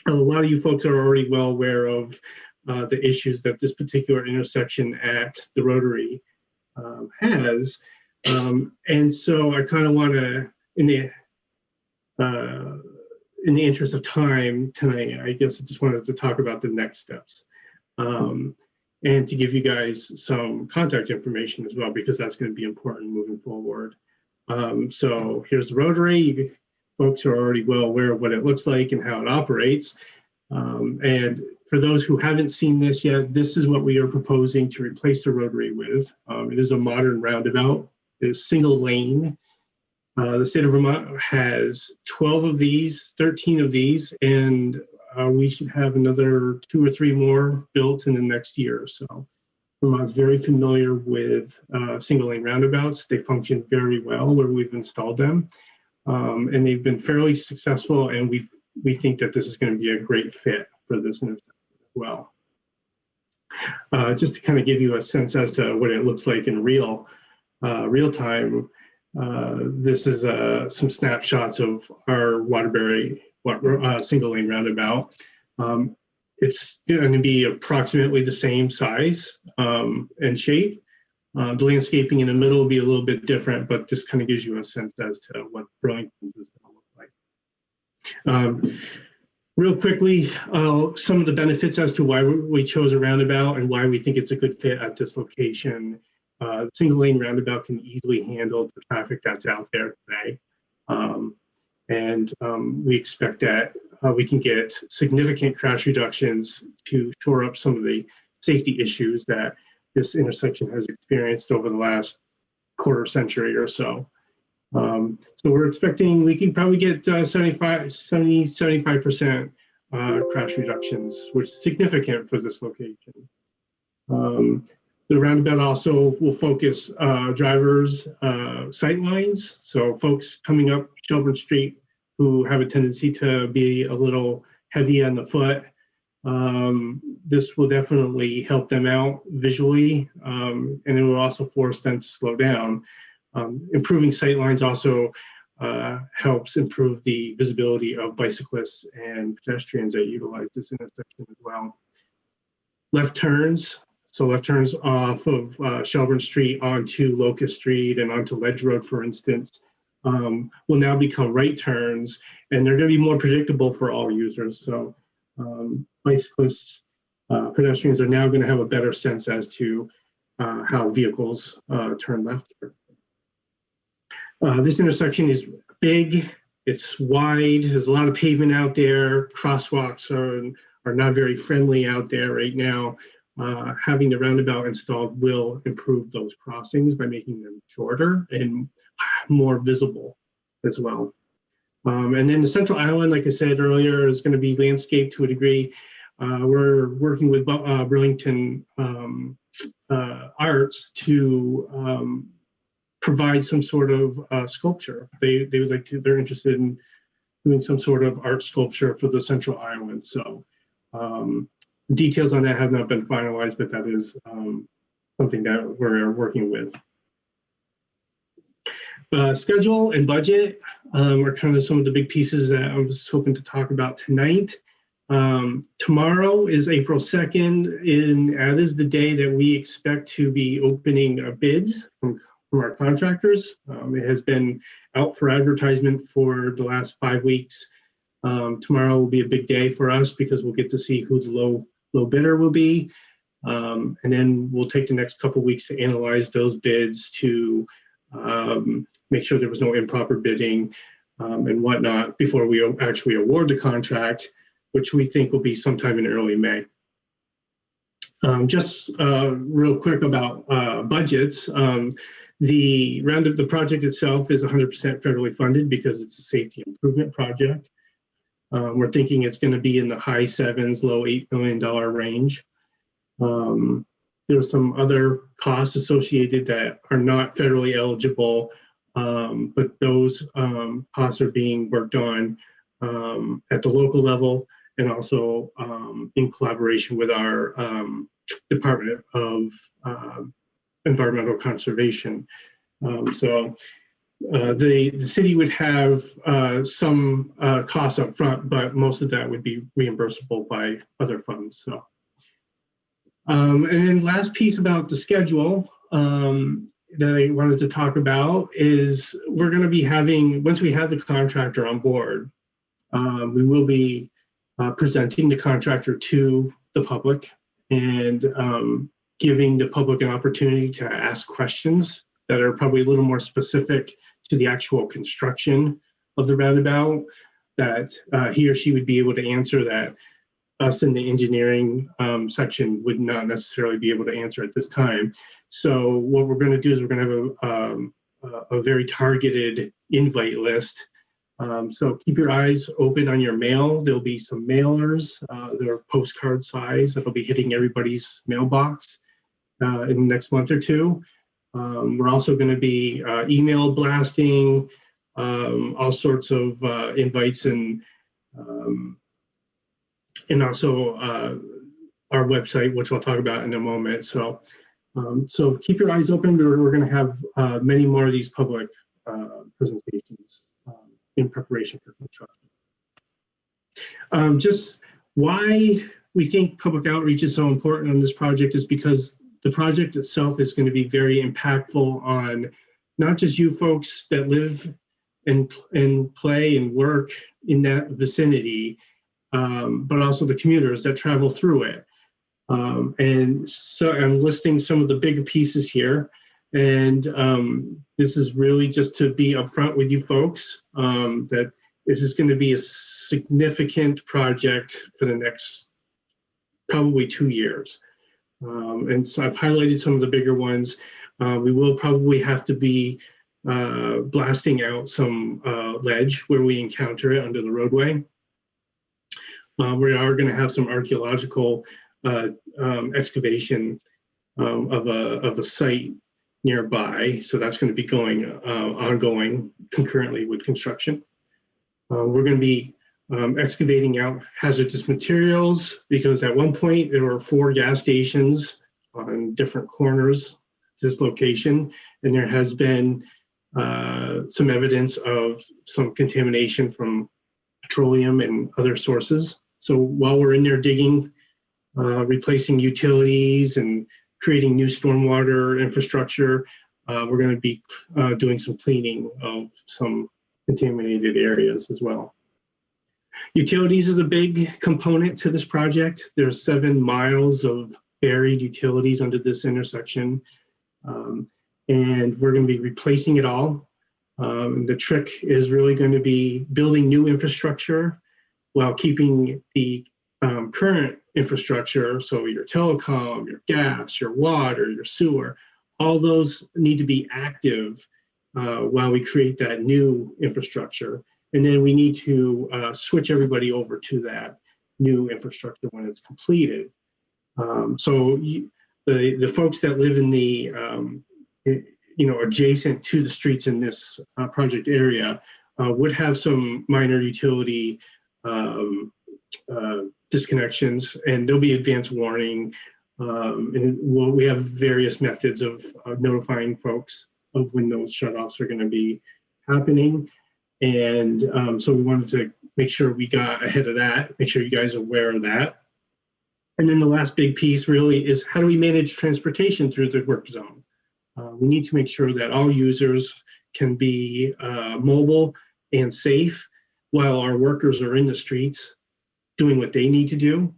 a lot of you folks are already well aware of the issues that this particular intersection at the Rotary has. And so I kind of want to, in the interest of time tonight, I guess I just wanted to talk about the next steps and to give you guys some contact information as well, because that's going to be important moving forward. So here's the rotary. Folks are already well aware of what it looks like and how it operates. And for those who haven't seen this yet, this is what we are proposing to replace the rotary with. It is a modern roundabout. It is single lane. The state of Vermont has 12 of these, 13 of these, and we should have another 2 or 3 more built in the next year or so. Vermont's very familiar with single lane roundabouts. They function very well where we've installed them. And they've been fairly successful, and we think that this is going to be a great fit for this intersection as well. Just to kind of give you a sense as to what it looks like in real time, this is some snapshots of our Waterbury single lane roundabout. It's going to be approximately the same size and shape. The landscaping in the middle will be a little bit different, but this kind of gives you a sense as to what Burlington's is going to look like. Real quickly, some of the benefits as to why we chose a roundabout and why we think it's a good fit at this location. Single lane roundabout can easily handle the traffic that's out there today. We expect that we can get significant crash reductions to shore up some of the safety issues that this intersection has experienced over the last quarter century or so. So we're expecting we can probably get 75% crash reductions, which is significant for this location. The roundabout also will focus drivers' sight lines. So folks coming up Shelburne Street who have a tendency to be a little heavy on the foot, this will definitely help them out visually, and it will also force them to slow down. Improving sight lines also helps improve the visibility of bicyclists and pedestrians that utilize this intersection as well. Left turns, so left turns off of Shelburne Street onto Locust Street and onto Ledge Road, for instance, will now become right turns, and they're going to be more predictable for all users. So bicyclists, pedestrians are now going to have a better sense as to how vehicles turn left here. This intersection is big, it's wide, there's a lot of pavement out there, crosswalks are not very friendly out there right now. Having the roundabout installed will improve those crossings by making them shorter and more visible as well. And then the central island, like I said earlier, is going to be landscaped to a degree. We're working with Burlington Arts to provide some sort of sculpture. They would like to, they're interested in doing some sort of art sculpture for the central island. So details on that have not been finalized, but that is something that we're working with. Schedule and budget are kind of some of the big pieces that I was hoping to talk about tonight. Tomorrow is April 2nd, and that is the day that we expect to be opening bids from our contractors. It has been out for advertisement for the last 5 weeks. Tomorrow will be a big day for us because we'll get to see who the low bidder will be. And then we'll take the next couple of weeks to analyze those bids to make sure there was no improper bidding and whatnot before we actually award the contract, which we think will be sometime in early May. Just real quick about budgets. The project itself is 100% federally funded because it's a safety improvement project. We're thinking it's going to be in the high 7s, low $8 million range. There's some other costs associated that are not federally eligible, but those costs are being worked on at the local level and also in collaboration with our Department of Environmental Conservation. The city would have some costs up front, but most of that would be reimbursable by other funds. So, and then last piece about the schedule that I wanted to talk about is we're going to be having, once we have the contractor on board, we will be presenting the contractor to the public and giving the public an opportunity to ask questions that are probably a little more specific to the actual construction of the roundabout, that he or she would be able to answer that us in the engineering section would not necessarily be able to answer at this time. So what we're going to do is we're going to have a very targeted invite list. So keep your eyes open on your mail. There'll be some mailers. They're postcard size that'll be hitting everybody's mailbox in the next month or two. We're also going to be email blasting all sorts of invites and also our website, which I'll talk about in a moment. So keep your eyes open. We're going to have many more of these public presentations in preparation for construction. Just why we think public outreach is so important on this project is because the project itself is going to be very impactful on not just you folks that live and play and work in that vicinity, but also the commuters that travel through it. And so I'm listing some of the bigger pieces here. And this is really just to be upfront with you folks that this is going to be a significant project for the next probably 2 years. And so I've highlighted some of the bigger ones. We will probably have to be blasting out some ledge where we encounter it under the roadway. We are going to have some archaeological excavation of a site nearby, so that's going to be going ongoing concurrently with construction. We're going to be excavating out hazardous materials because at one point there were 4 gas stations on different corners of this location, and there has been some evidence of some contamination from petroleum and other sources. So while we're in there digging, replacing utilities and creating new stormwater infrastructure, we're going to be doing some cleaning of some contaminated areas as well. Utilities is a big component to this project. There's 7 miles of buried utilities under this intersection, and we're going to be replacing it all. The trick is really going to be building new infrastructure while keeping the current infrastructure, so your telecom, your gas, your water, your sewer, all those need to be active while we create that new infrastructure. And then we need to switch everybody over to that new infrastructure when it's completed. So the folks that live in the, adjacent to the streets in this project area would have some minor utility disconnections, and there'll be advance warning. And we have various methods of notifying folks of when those shutoffs are going to be happening. And so we wanted to make sure we got ahead of that, make sure you guys are aware of that. And then the last big piece really is how do we manage transportation through the work zone? We need to make sure that all users can be mobile and safe while our workers are in the streets doing what they need to do.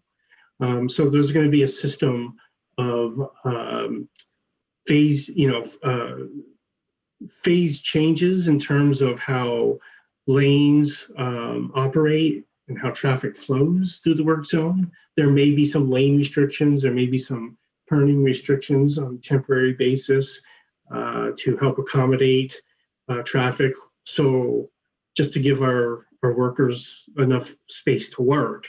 So there's going to be a system of phase changes in terms of how lanes operate and how traffic flows through the work zone. There may be some lane restrictions, there may be some turning restrictions on a temporary basis to help accommodate traffic. So just to give our workers enough space to work.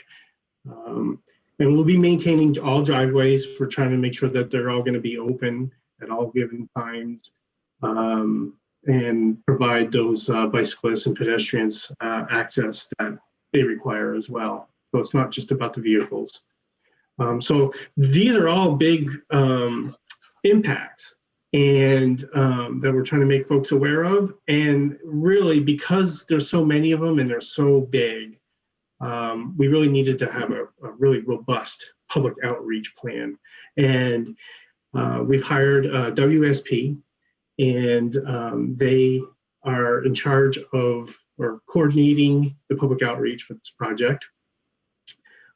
And we'll be maintaining all driveways. We're trying to make sure that they're all going to be open at all given times and provide those bicyclists and pedestrians access that they require as well. So it's not just about the vehicles. So these are all big impacts and that we're trying to make folks aware of. And really, because there's so many of them and they're so big, we really needed to have a really robust public outreach plan. And we've hired WSP, and they are in charge of or coordinating the public outreach for this project.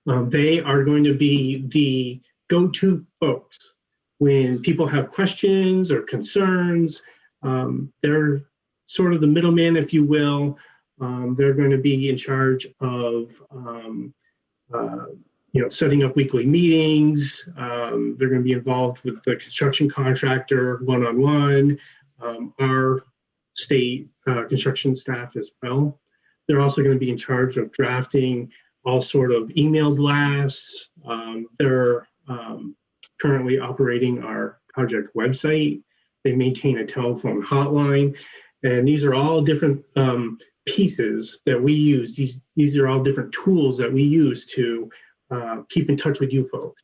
They are going to be the go-to folks when people have questions or concerns. They're sort of the middleman, if you will. They're going to be in charge of setting up weekly meetings. They're going to be involved with the construction contractor one-on-one, our state construction staff as well. They're also going to be in charge of drafting all sort of email blasts. They're currently operating our project website. They maintain a telephone hotline. And these are all different pieces that we use. These are all different tools that we use to keep in touch with you folks.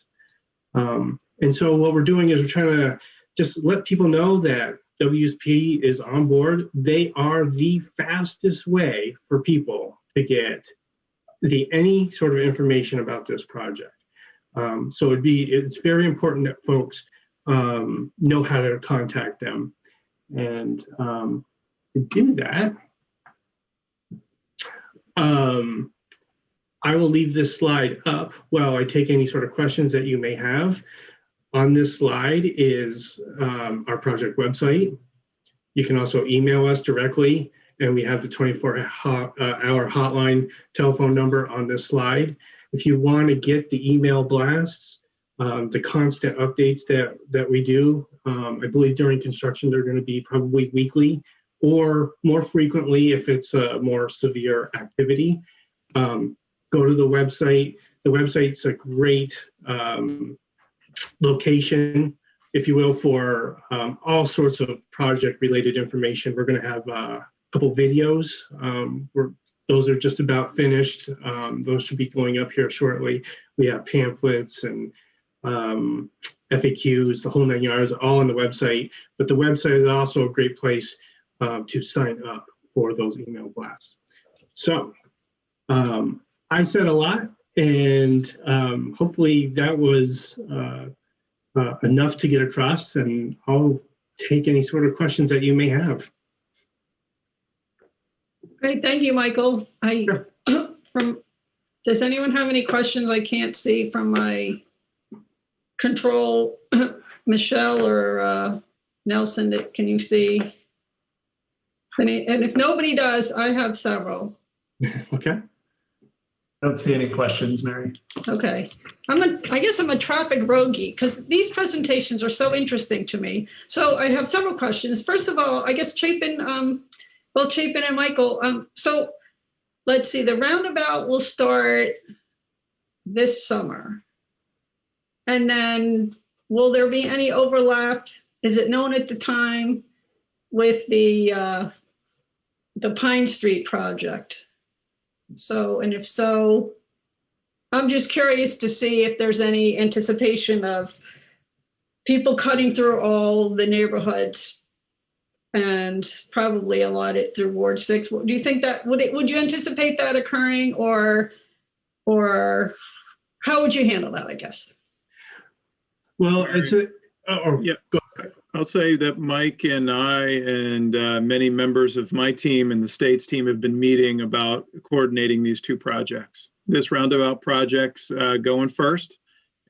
And so what we're doing is we're trying to just let people know that WSP is on board. They are the fastest way for people to get any sort of information about this project. So it's very important that folks know how to contact them. And to do that, I will leave this slide up while I take any sort of questions that you may have. On this slide is our project website. You can also email us directly, and we have the 24-hour hotline telephone number on this slide. If you want to get the email blasts, the constant updates that we do, I believe during construction they're going to be probably weekly or more frequently if it's a more severe activity. Go to the website. The website's a great location, if you will, for all sorts of project-related information. We're going to have a couple videos. Those are just about finished. Those should be going up here shortly. We have pamphlets and FAQs, the whole 9 yards, all on the website. But the website is also a great place to sign up for those email blasts. So I said a lot, and hopefully that was enough to get across, and I'll take any sort of questions that you may have. Great, thank you, Michael. Sure. Does anyone have any questions I can't see from my control? Michelle or Nelson, can you see? And if nobody does, I have several. Okay. I don't see any questions, Mary. Okay. I guess I'm a traffic road geek because these presentations are so interesting to me. So I have several questions. First of all, I guess Chapin, both Chapin and Michael. So let's see, the roundabout will start this summer. And then will there be any overlap? Is it known at the time with the Pine Street project? So, and if so, I'm just curious to see if there's any anticipation of people cutting through all the neighborhoods and probably a lot it through Ward 6. Do you think that would you anticipate that occurring, or how would you handle that, I guess? Well, it's a yeah. Go ahead. I'll say that Mike and I and many members of my team and the state's team have been meeting about coordinating these two projects. This roundabout project's going first.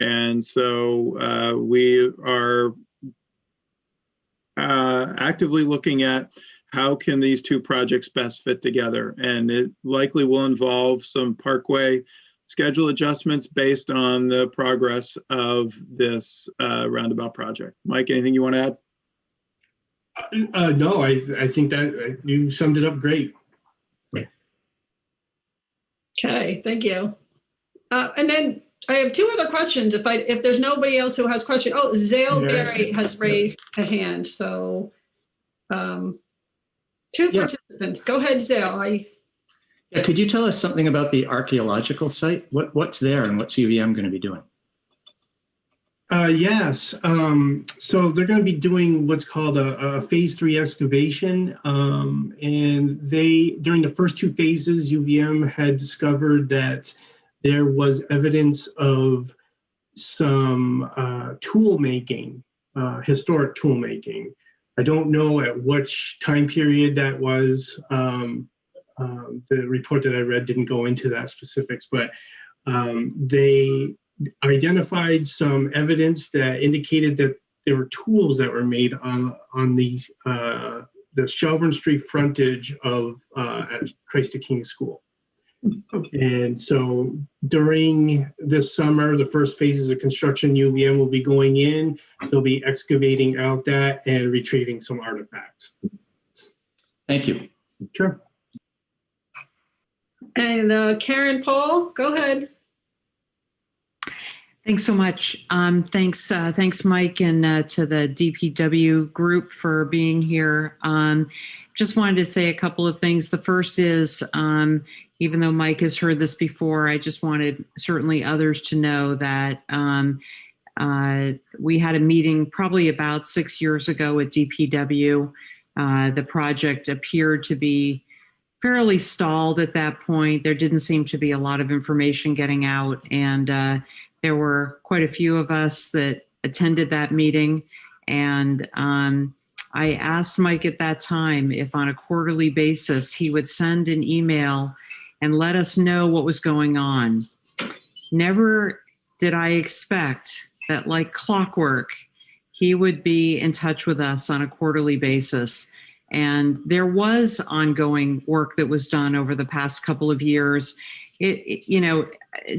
And so we are actively looking at how can these two projects best fit together. And it likely will involve some parkway schedule adjustments based on the progress of this roundabout project. Mike, anything you want to add? No, I think that you summed it up great. Okay, thank you. And then I have two other questions. If there's nobody else who has questions. Oh, Zale Berry has raised a hand. So two participants. Go ahead, Zale. Yeah, could you tell us something about the archaeological site? What's there and what's UVM going to be doing? Yes. So they're going to be doing what's called a phase 3 excavation. And during the first two phases, UVM had discovered that there was evidence of some tool making, historic tool making. I don't know at which time period that was. The report that I read didn't go into that specifics, but they identified some evidence that indicated that there were tools that were made on these the Shelburne Street frontage of at Christ the King School. And so during this summer, the first phases of construction, UVM will be going in. They'll be excavating out that and retrieving some artifacts. Thank you. Sure. And Karen Paul, go ahead. Thanks so much. Thanks, Mike, and to the DPW group for being here. Just wanted to say a couple of things. The first is, even though Mike has heard this before, I just wanted certainly others to know that we had a meeting probably about 6 years ago at DPW. The project appeared to be fairly stalled at that point. There didn't seem to be a lot of information getting out, and there were quite a few of us that attended that meeting. And I asked Mike at that time if on a quarterly basis he would send an email and let us know what was going on. Never did I expect that, like clockwork, he would be in touch with us on a quarterly basis. And there was ongoing work that was done over the past couple of years.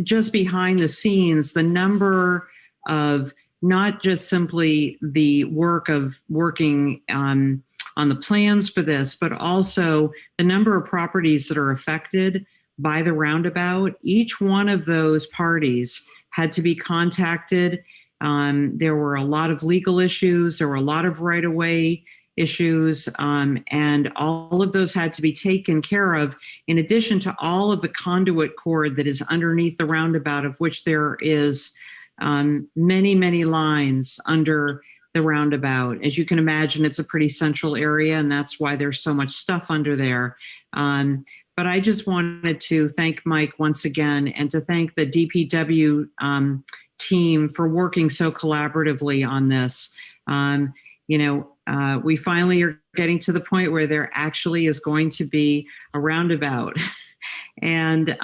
Just behind the scenes, the number of not just simply the work of working on the plans for this, but also the number of properties that are affected by the roundabout. Each one of those parties had to be contacted. There were a lot of legal issues. There were a lot of right-of-way issues, and all of those had to be taken care of, in addition to all of the conduit cord that is underneath the roundabout, of which there is many, many lines under the roundabout. As you can imagine, it's a pretty central area, and that's why there's so much stuff under there. But I just wanted to thank Mike once again, and to thank the DPW team for working so collaboratively on this. We finally are getting to the point where there actually is going to be a roundabout. And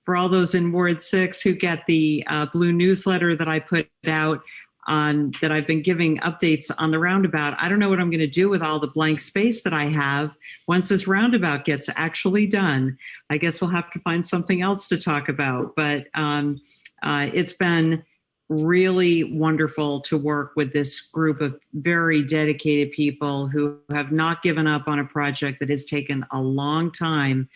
for all those in Ward 6 who get the blue newsletter that I put out that I've been giving updates on the roundabout, I don't know what I'm going to do with all the blank space that I have once this roundabout gets actually done. I guess we'll have to find something else to talk about. But it's been really wonderful to work with this group of very dedicated people who have not given up on a project that has taken a long time,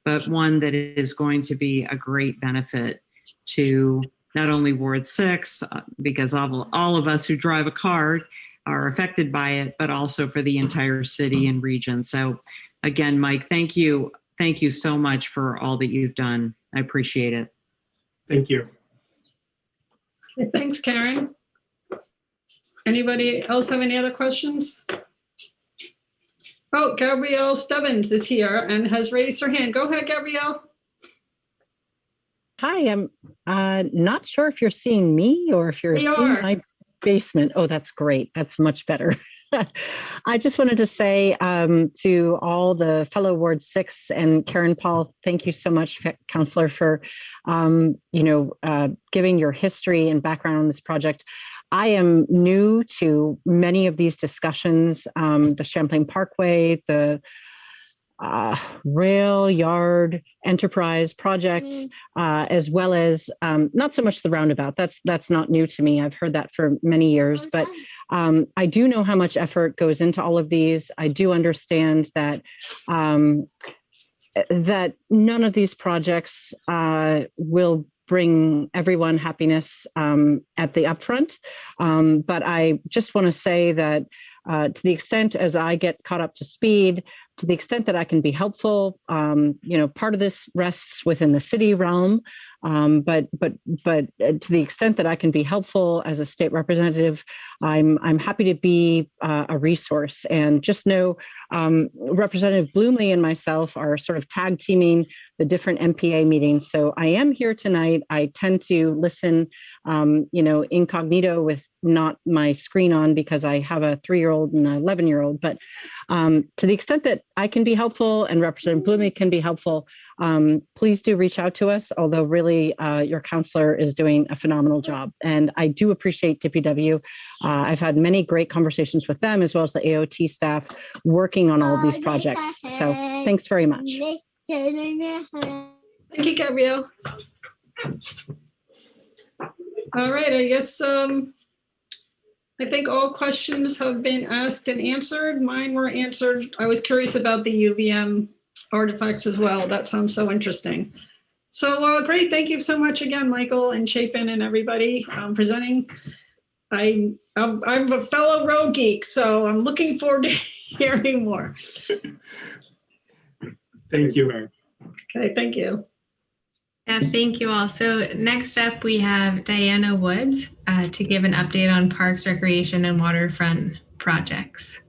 but one that is going to be a great benefit to not only Ward 6, because all of us who drive a car are affected by it, but also for the entire city and region. So again, Mike, thank you. Thank you so much for all that you've done. I appreciate it. Thank you. Thanks, Karen. Anybody else have any other questions? Oh, Gabrielle Stubbins is here and has raised her hand. Go ahead, Gabrielle. Hi, I'm not sure if you're seeing me or if you're seeing my basement. Oh, that's great. That's much better. I just wanted to say to all the fellow Ward 6 and Karen Paul, thank you so much, Councillor, for giving your history and background on this project. I am new to many of these discussions, the Champlain Parkway, the rail yard enterprise project, as well as not so much the roundabout. That's not new to me. I've heard that for many years, but I do know how much effort goes into all of these. I do understand that that none of these projects will bring everyone happiness at the upfront. But I just want to say that to the extent as I get caught up to speed, to the extent that I can be helpful, part of this rests within the city realm, but to the extent that I can be helpful as a state representative, I'm happy to be a resource. And just know Representative Bloomley and myself are sort of tag teaming the different NPA meetings. So I am here tonight. I tend to listen, incognito with not my screen on because I have a 3-year-old and an 11-year-old. But to the extent that I can be helpful and Representative Bloomley can be helpful, please do reach out to us. Although really, your counselor is doing a phenomenal job, and I do appreciate DPW. I've had many great conversations with them as well as the AOT staff working on all of these projects. So thanks very much. Thank you, Gabrielle. All right, I guess I think all questions have been asked and answered. Mine were answered. I was curious about the UVM artifacts as well. That sounds so interesting. So great. Thank you so much again, Michael and Chapin and everybody presenting. I'm a fellow road geek, so I'm looking forward to hearing more. Thank you. Okay, thank you. Thank you all. So next up, we have Diana Woods to give an update on parks, recreation, and waterfront projects.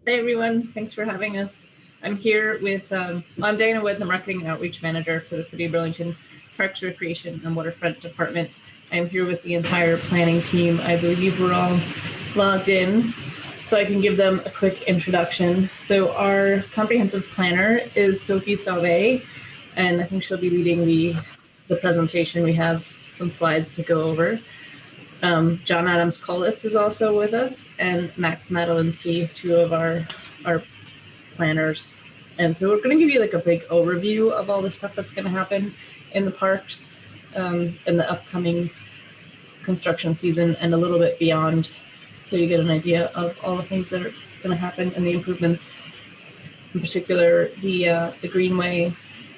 Hey everyone, thanks for having us. I'm here with, I'm Diana Woods, the Marketing and Outreach Manager for the City of Burlington Parks, Recreation, and Waterfront Department. I'm here with the entire planning team. I believe we're all logged in, so I can give them a quick introduction. So our comprehensive planner is Sophie Sauvé, and I think she'll be leading the presentation. We have some slides to go over. John Adams Collitz is also with us, and Max Madalinsky, two of our planners. And so we're going to give you like a big overview of all the stuff that's going to happen in the parks in the upcoming construction season and a little bit beyond, so you get an idea of all the things that are going to happen and the improvements, in particular the Greenway,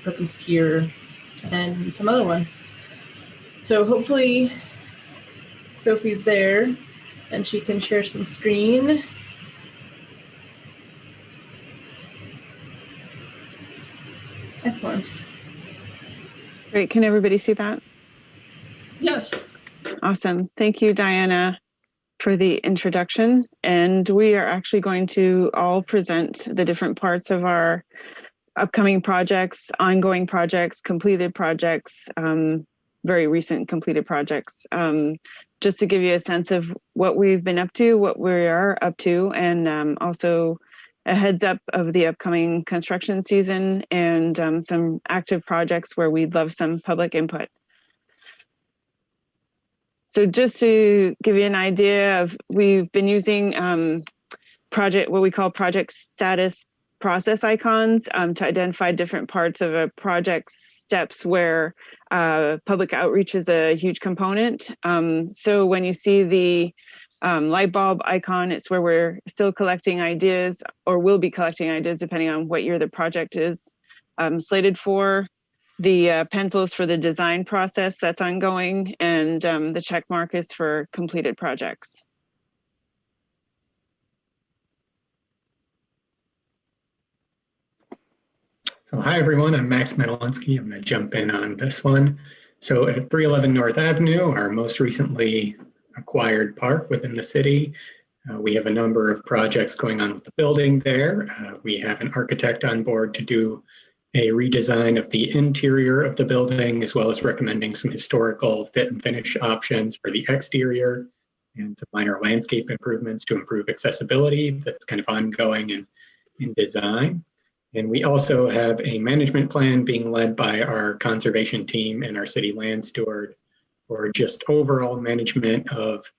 Perkins Pier, and some other ones. So hopefully Sophie's there and she can share some screen. Excellent. Great. Can everybody see that? Yes. Awesome. Thank you, Diana, for the introduction. And we are actually going to all present the different parts of our upcoming projects, ongoing projects, completed projects, very recent completed projects, just to give you a sense of what we've been up to, what we are up to, and also a heads up of the upcoming construction season and some active projects where we'd love some public input. So just to give you an idea of, we've been using what we call project status process icons to identify different parts of a project steps where public outreach is a huge component. So when you see the light bulb icon, it's where we're still collecting ideas, or will be collecting ideas depending on what year the project is slated for. The pencils for the design process that's ongoing, and the check mark is for completed projects. So hi everyone, I'm Max Madalinsky. I'm going to jump in on this one. So at 311 North Avenue, our most recently acquired park within the city, we have a number of projects going on with the building there. We have an architect on board to do a redesign of the interior of the building, as well as recommending some historical fit and finish options for the exterior and some minor landscape improvements to improve accessibility. That's kind of ongoing in design. And we also have a management plan being led by our conservation team and our city land steward for just overall management of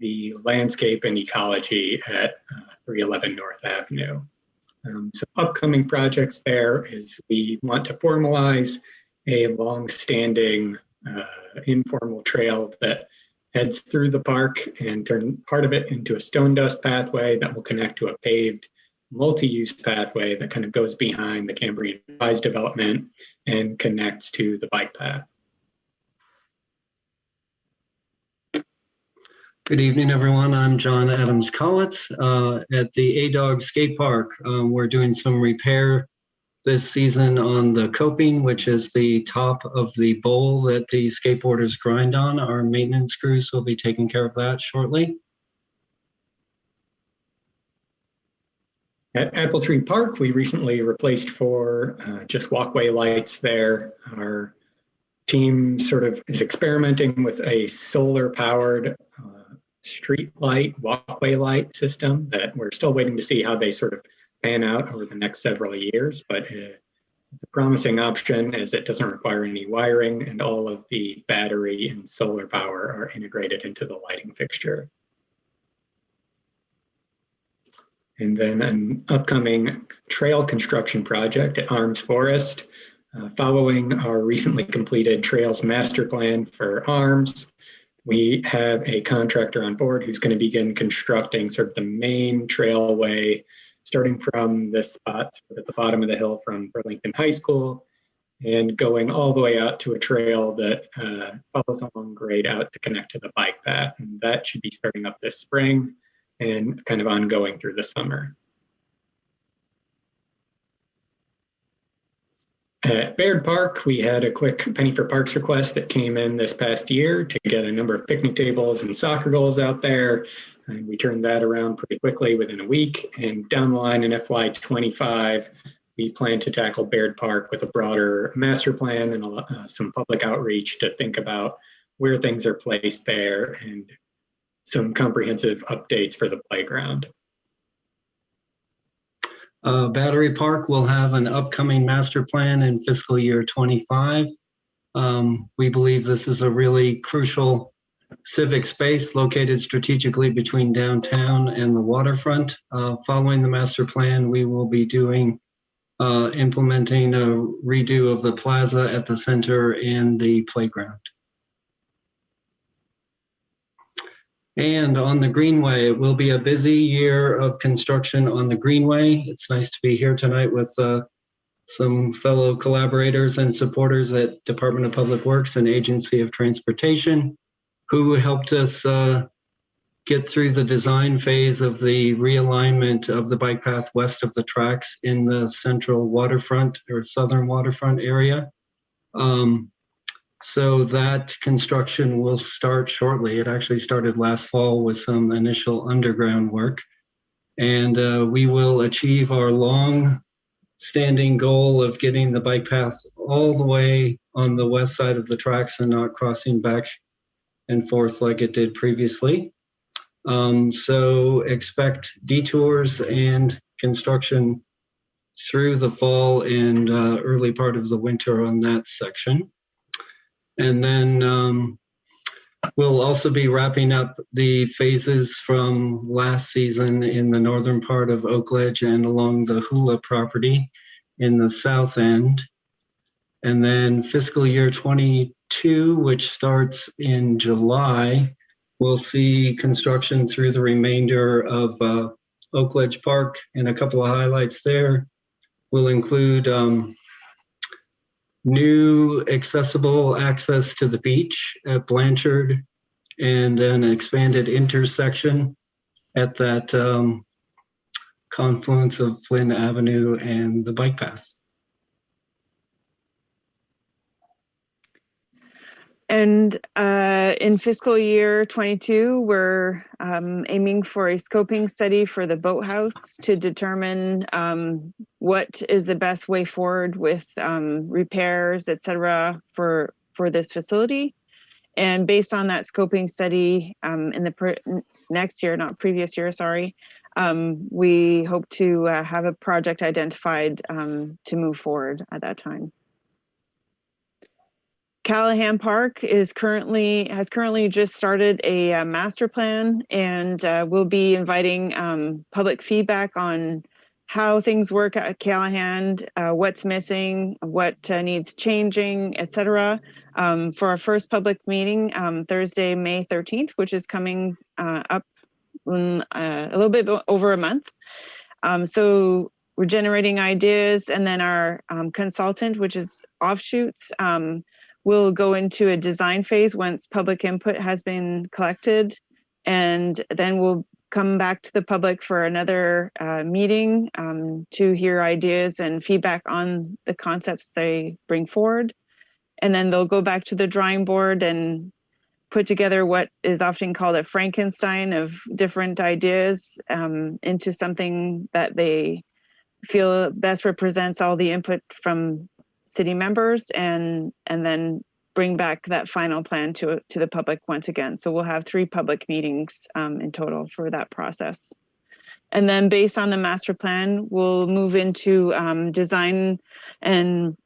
the landscape and ecology at 311 North Avenue. So upcoming projects there is we want to formalize a long-standing informal trail that heads through the park and turn part of it into a stone dust pathway that will connect to a paved multi-use pathway that kind of goes behind the Cambrian Rise development and connects to the bike path. Good evening, everyone. I'm John Adams Collitz at the A-Dog Skate Park. We're doing some repair this season on the coping, which is the top of the bowl that the skateboarders grind on. Our maintenance crews will be taking care of that shortly. At Apple Tree Park, we recently replaced for just walkway lights there. Our team sort of is experimenting with a solar-powered street light, walkway light system that we're still waiting to see how they sort of pan out over the next several years. But the promising option is it doesn't require any wiring, and all of the battery and solar power are integrated into the lighting fixture. And then an upcoming trail construction project at Arms Forest. Following our recently completed Trails Master Plan for Arms, we have a contractor on board who's going to begin constructing sort of the main trailway, starting from this spot at the bottom of the hill from Burlington High School and going all the way out to a trail that follows along grade out to connect to the bike path. And that should be starting up this spring and kind of ongoing through the summer. At Baird Park, we had a quick Penny for Parks request that came in this past year to get a number of picnic tables and soccer goals out there. And we turned that around pretty quickly within a week. And down the line in FY25, we plan to tackle Baird Park with a broader master plan and some public outreach to think about where things are placed there and some comprehensive updates for the playground. Battery Park will have an upcoming master plan in fiscal year 25. We believe this is a really crucial civic space located strategically between downtown and the waterfront. Following the master plan, we will be implementing a redo of the plaza at the center and the playground. And on the Greenway, it will be a busy year of construction on the Greenway. It's nice to be here tonight with some fellow collaborators and supporters at Department of Public Works and Agency of Transportation, who helped us get through the design phase of the realignment of the bike path west of the tracks in the central waterfront or southern waterfront area. So that construction will start shortly. It actually started last fall with some initial underground work. And we will achieve our long-standing goal of getting the bike path all the way on the west side of the tracks and not crossing back and forth like it did previously. So expect detours and construction through the fall and early part of the winter on that section. And then we'll also be wrapping up the phases from last season in the northern part of Oakledge and along the Hula property in the south end. And then fiscal year 22, which starts in July, we'll see construction through the remainder of Oakledge Park, and a couple of highlights there will include new accessible access to the beach at Blanchard and an expanded intersection at that confluence of Flynn Avenue and the bike path. And in fiscal year 22, we're aiming for a scoping study for the boathouse to determine what is the best way forward with repairs, et cetera, for this facility. And based on that scoping study in the next year, not previous year, sorry, we hope to have a project identified to move forward at that time. Callahan Park has currently just started a master plan, and we'll be inviting public feedback on how things work at Callahan, what's missing, what needs changing, etc. For our first public meeting, Thursday, May 13th, which is coming up in a little bit over a month. So we're generating ideas, and then our consultant, which is Offshoots, we'll go into a design phase once public input has been collected, and then we'll come back to the public for another meeting to hear ideas and feedback on the concepts they bring forward. And then they'll go back to the drawing board and put together what is often called a Frankenstein of different ideas into something that they feel best represents all the input from city members, and then bring back that final plan to the public once again. So we'll have 3 public meetings in total for that process. And then based on the master plan, we'll move into design and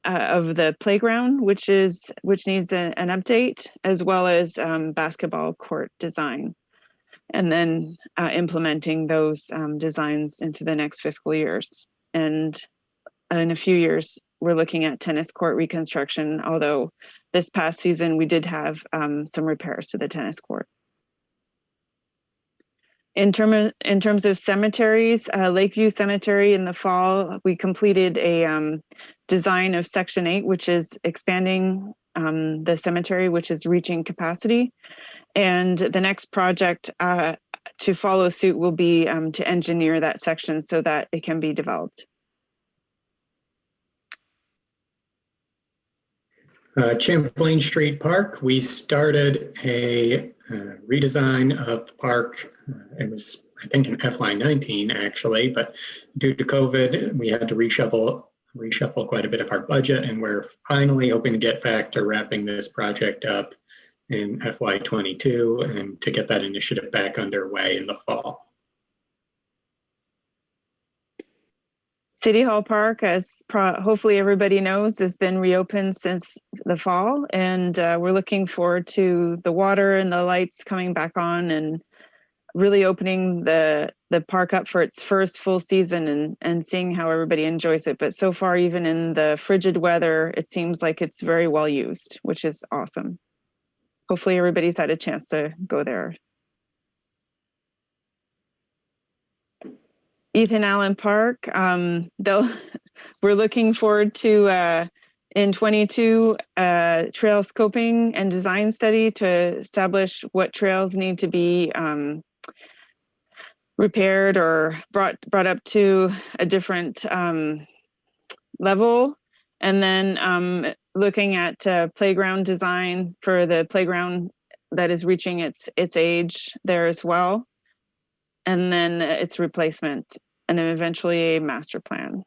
of the playground, which needs an update, as well as basketball court design. And then implementing those designs into the next fiscal years. And in a few years, we're looking at tennis court reconstruction, although this past season we did have some repairs to the tennis court. In terms of cemeteries, Lakeview Cemetery in the fall, we completed a design of Section 8, which is expanding the cemetery, which is reaching capacity. And the next project to follow suit will be to engineer that section so that it can be developed. Champlain Street Park, we started a redesign of the park. It was, I think, in FY19 actually, but due to COVID, we had to reshuffle quite a bit of our budget, and we're finally hoping to get back to wrapping this project up in FY22 and to get that initiative back underway in the fall. City Hall Park, as hopefully everybody knows, has been reopened since the fall, and we're looking forward to the water and the lights coming back on and really opening the park up for its first full season and seeing how everybody enjoys it. But so far, even in the frigid weather, it seems like it's very well used, which is awesome. Hopefully everybody's had a chance to go there. Ethan Allen Park, we're looking forward to in 22 trail scoping and design study to establish what trails need to be repaired or brought up to a different level, and then looking at playground design for the playground that is reaching its age there as well, and then its replacement, and then eventually a master plan.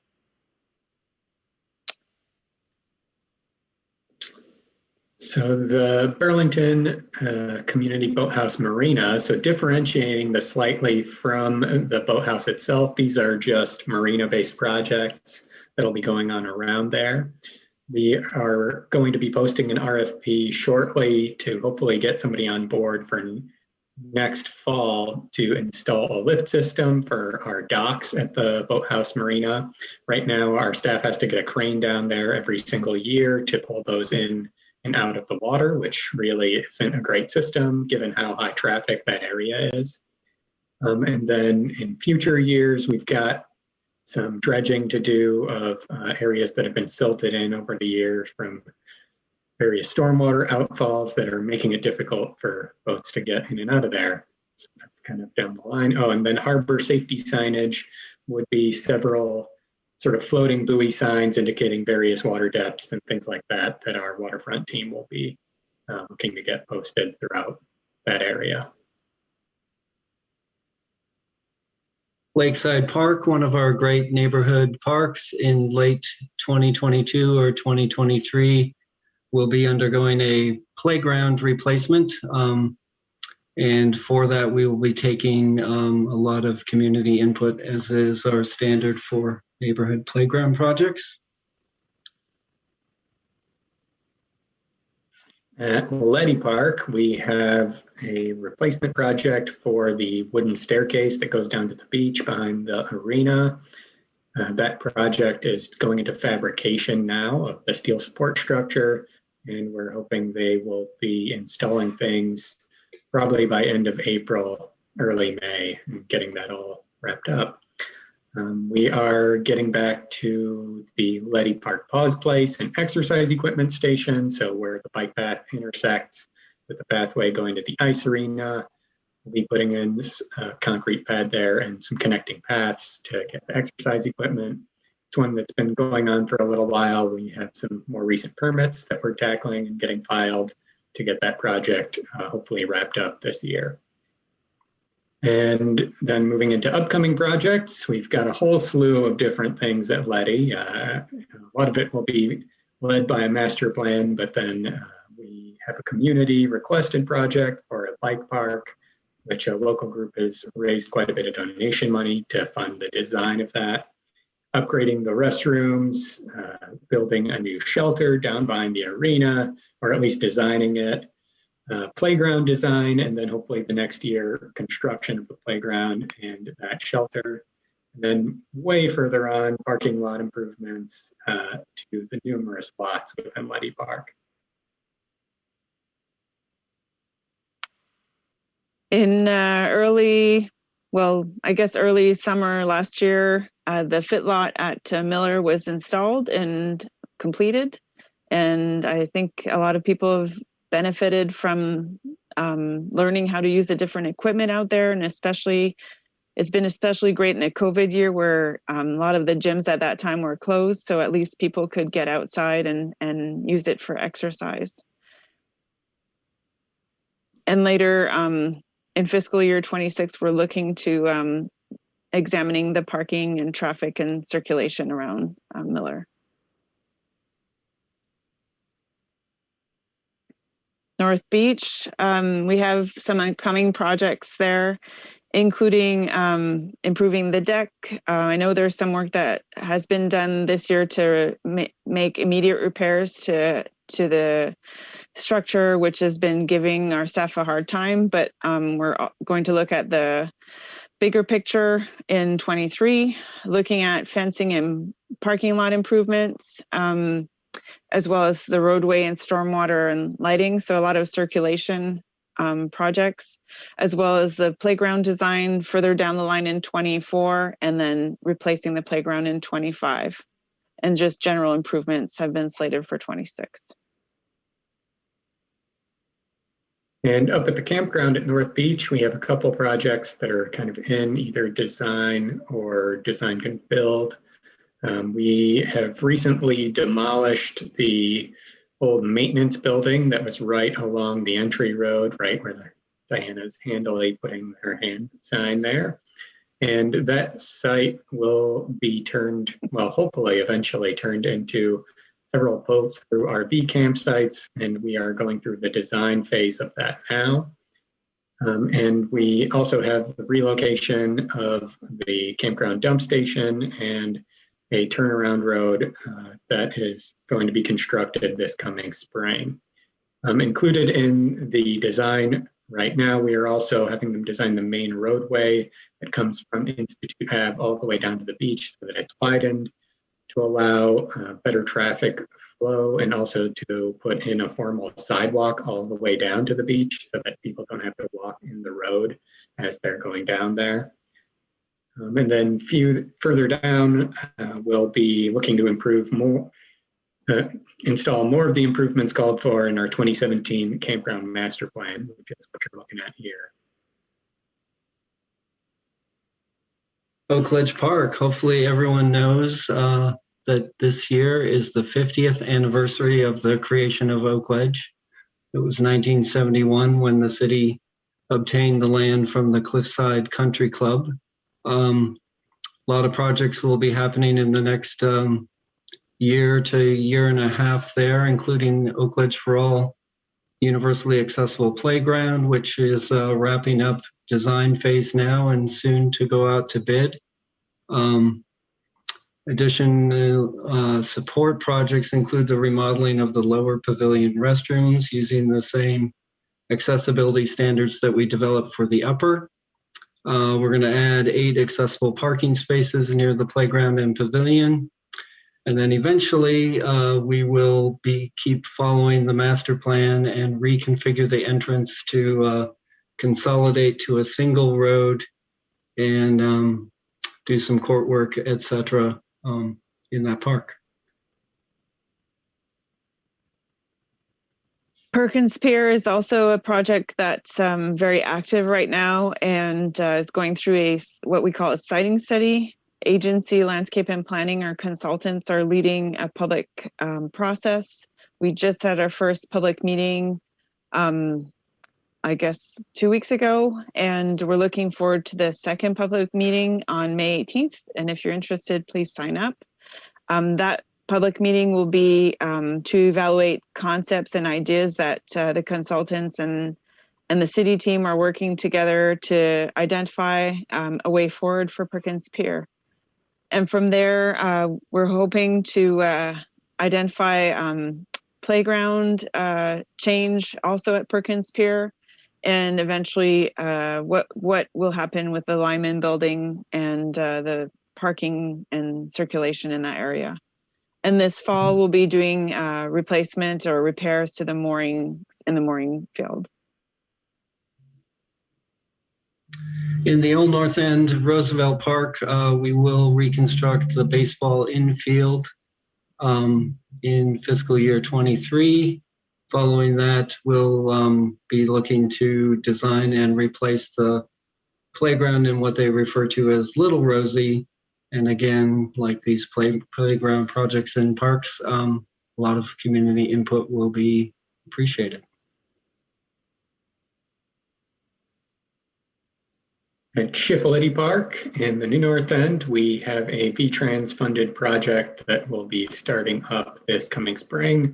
So the Burlington Community Boathouse Marina, so differentiating this slightly from the boathouse itself, these are just marina-based projects that'll be going on around there. We are going to be posting an RFP shortly to hopefully get somebody on board for next fall to install a lift system for our docks at the Boathouse Marina. Right now, our staff has to get a crane down there every single year to pull those in and out of the water, which really isn't a great system given how high traffic that area is. And then in future years, we've got some dredging to do of areas that have been silted in over the years from various stormwater outfalls that are making it difficult for boats to get in and out of there. So that's kind of down the line. Oh, and then harbor safety signage would be several sort of floating buoy signs indicating various water depths and things like that that our waterfront team will be looking to get posted throughout that area. Lakeside Park, one of our great neighborhood parks, in late 2022 or 2023, will be undergoing a playground replacement. And for that, we will be taking a lot of community input, as is our standard for neighborhood playground projects. At Letty Park, we have a replacement project for the wooden staircase that goes down to the beach behind the arena. That project is going into fabrication now of the steel support structure, and we're hoping they will be installing things probably by end of April, early May, and getting that all wrapped up. We are getting back to the Letty Park Pause Place and exercise equipment station. So where the bike path intersects with the pathway going to the ice arena, we'll be putting in this concrete pad there and some connecting paths to get the exercise equipment. It's one that's been going on for a little while. We have some more recent permits that we're tackling and getting filed to get that project hopefully wrapped up this year. And then moving into upcoming projects, we've got a whole slew of different things at Letty. A lot of it will be led by a master plan, but then we have a community requested project for a bike park, which a local group has raised quite a bit of donation money to fund the design of that. Upgrading the restrooms, building a new shelter down behind the arena, or at least designing it, playground design, and then hopefully the next year, construction of the playground and that shelter. And then way further on, parking lot improvements to the numerous lots within Leddy Park. In early summer last year, the fit lot at Miller was installed and completed. And I think a lot of people have benefited from learning how to use the different equipment out there. And it's been especially great in a COVID year where a lot of the gyms at that time were closed. So at least people could get outside and use it for exercise. And later, in fiscal year 26, we're looking to examining the parking and traffic and circulation around Miller. North Beach, we have some upcoming projects there, including improving the deck. I know there's some work that has been done this year to make immediate repairs to the structure, which has been giving our staff a hard time, but we're going to look at the bigger picture in 23, looking at fencing and parking lot improvements, as well as the roadway and stormwater and lighting. So a lot of circulation projects, as well as the playground design further down the line in 24, and then replacing the playground in 25. And just general improvements have been slated for 26. And up at the campground at North Beach, we have a couple projects that are kind of in either design or design can build. We have recently demolished the old maintenance building that was right along the entry road, right where Diana's handily putting her hand sign there. And that site will be turned, well, hopefully eventually turned into several pull-through RV campsites, and we are going through the design phase of that now. And we also have the relocation of the campground dump station and a turnaround road that is going to be constructed this coming spring. Included in the design right now, we are also having them design the main roadway that comes from Institute Ave all the way down to the beach so that it's widened to allow better traffic flow, and also to put in a formal sidewalk all the way down to the beach so that people don't have to walk in the road as they're going down there. And then further down, we'll be looking to improve more, install more of the improvements called for in our 2017 campground master plan, which is what you're looking at here. Oak Park, hopefully everyone knows that this year is the 50th anniversary of the creation of Oak Ledge. It was 1971 when the city obtained the land from the Cliffside Country Club. A lot of projects will be happening in the next year to year and a half there, including Oak Ledge for All universally accessible playground, which is wrapping up design phase now and soon to go out to bid. Additional support projects include the remodeling of the lower pavilion restrooms using the same accessibility standards that we developed for the upper. We're going to add 8 accessible parking spaces near the playground and pavilion. And then eventually we will keep following the master plan and reconfigure the entrance to consolidate to a single road and do some court work, etc. In that park. Perkins Pier is also a project that's very active right now and is going through what we call a siting study. Agency, landscape and planning, our consultants are leading a public process. We just had our first public meeting, I guess 2 weeks ago, and we're looking forward to the second public meeting on May 18th. And if you're interested, please sign up. That public meeting will be to evaluate concepts and ideas that the consultants and the city team are working together to identify a way forward for Perkins Pier. And from there, we're hoping to identify playground change also at Perkins Pier, and eventually what will happen with the Lyman building and the parking and circulation in that area. And this fall, we'll be doing replacement or repairs to the moorings in the mooring field. In the Old North End, Roosevelt Park, we will reconstruct the baseball infield in fiscal year 23. Following that, we'll be looking to design and replace the playground in what they refer to as Little Rosie. And again, like these playground projects in parks, a lot of community input will be appreciated. At Schiffelity Park in the New North End, we have a V-Trans funded project that will be starting up this coming spring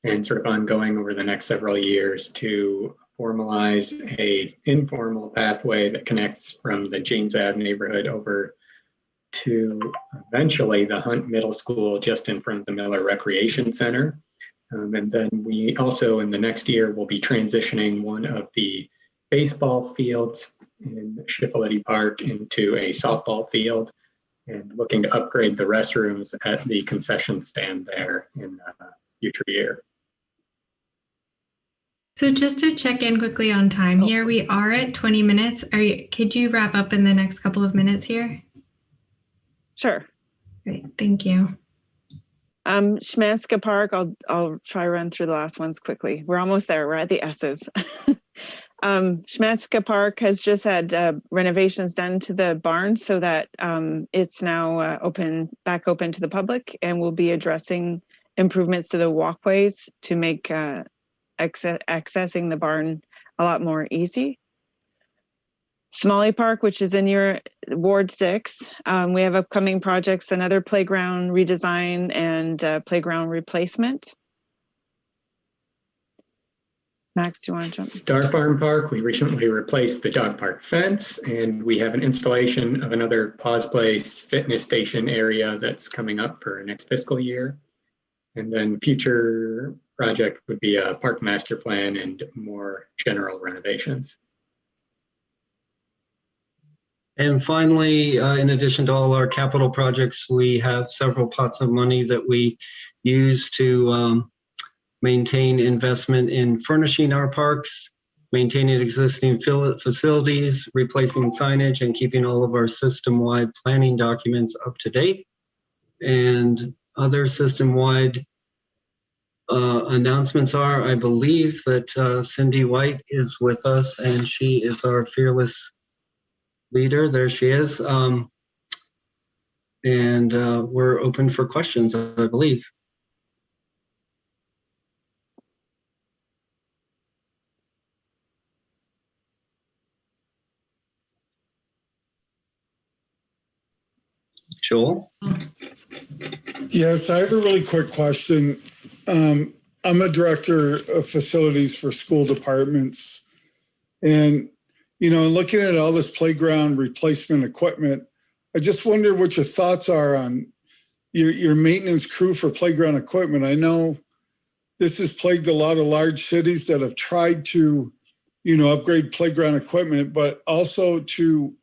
and sort of ongoing over the next several years to formalize a informal pathway that connects from the James Ave neighborhood over to eventually the Hunt Middle School just in front of the Miller Recreation Center. And then we also in the next year will be transitioning one of the baseball fields in Schiffelity Park into a softball field and looking to upgrade the restrooms at the concession stand there in a future year. So just to check in quickly on time here, we are at 20 minutes. Could you wrap up in the next couple of minutes here? Sure. Great, thank you. Schmanska Park, I'll try run through the last ones quickly. We're almost there, we're at the S's. Schmanska Park has just had renovations done to the barn so that it's now back open to the public, and we'll be addressing improvements to the walkways to make accessing the barn a lot more easy. Smalley Park, which is in your Ward 6, we have upcoming projects, another playground redesign and playground replacement. Max, do you want to jump? Star Farm Park, we recently replaced the dog park fence, and we have an installation of another Pause Place fitness station area that's coming up for next fiscal year. And then future project would be a park master plan and more general renovations. And finally, in addition to all our capital projects, we have several pots of money that we use to maintain investment in furnishing our parks, maintaining existing facilities, replacing signage, and keeping all of our system-wide planning documents up to date. And other system-wide announcements are, I believe that Cindy White is with us, and she is our fearless leader. There she is. And we're open for questions, I believe. Joel? Yes, I have a really quick question. I'm a director of facilities for school departments. And, you know, looking at all this playground replacement equipment, I just wonder what your thoughts are on your maintenance crew for playground equipment. I know this has plagued a lot of large cities that have tried to, you know, upgrade playground equipment, but also to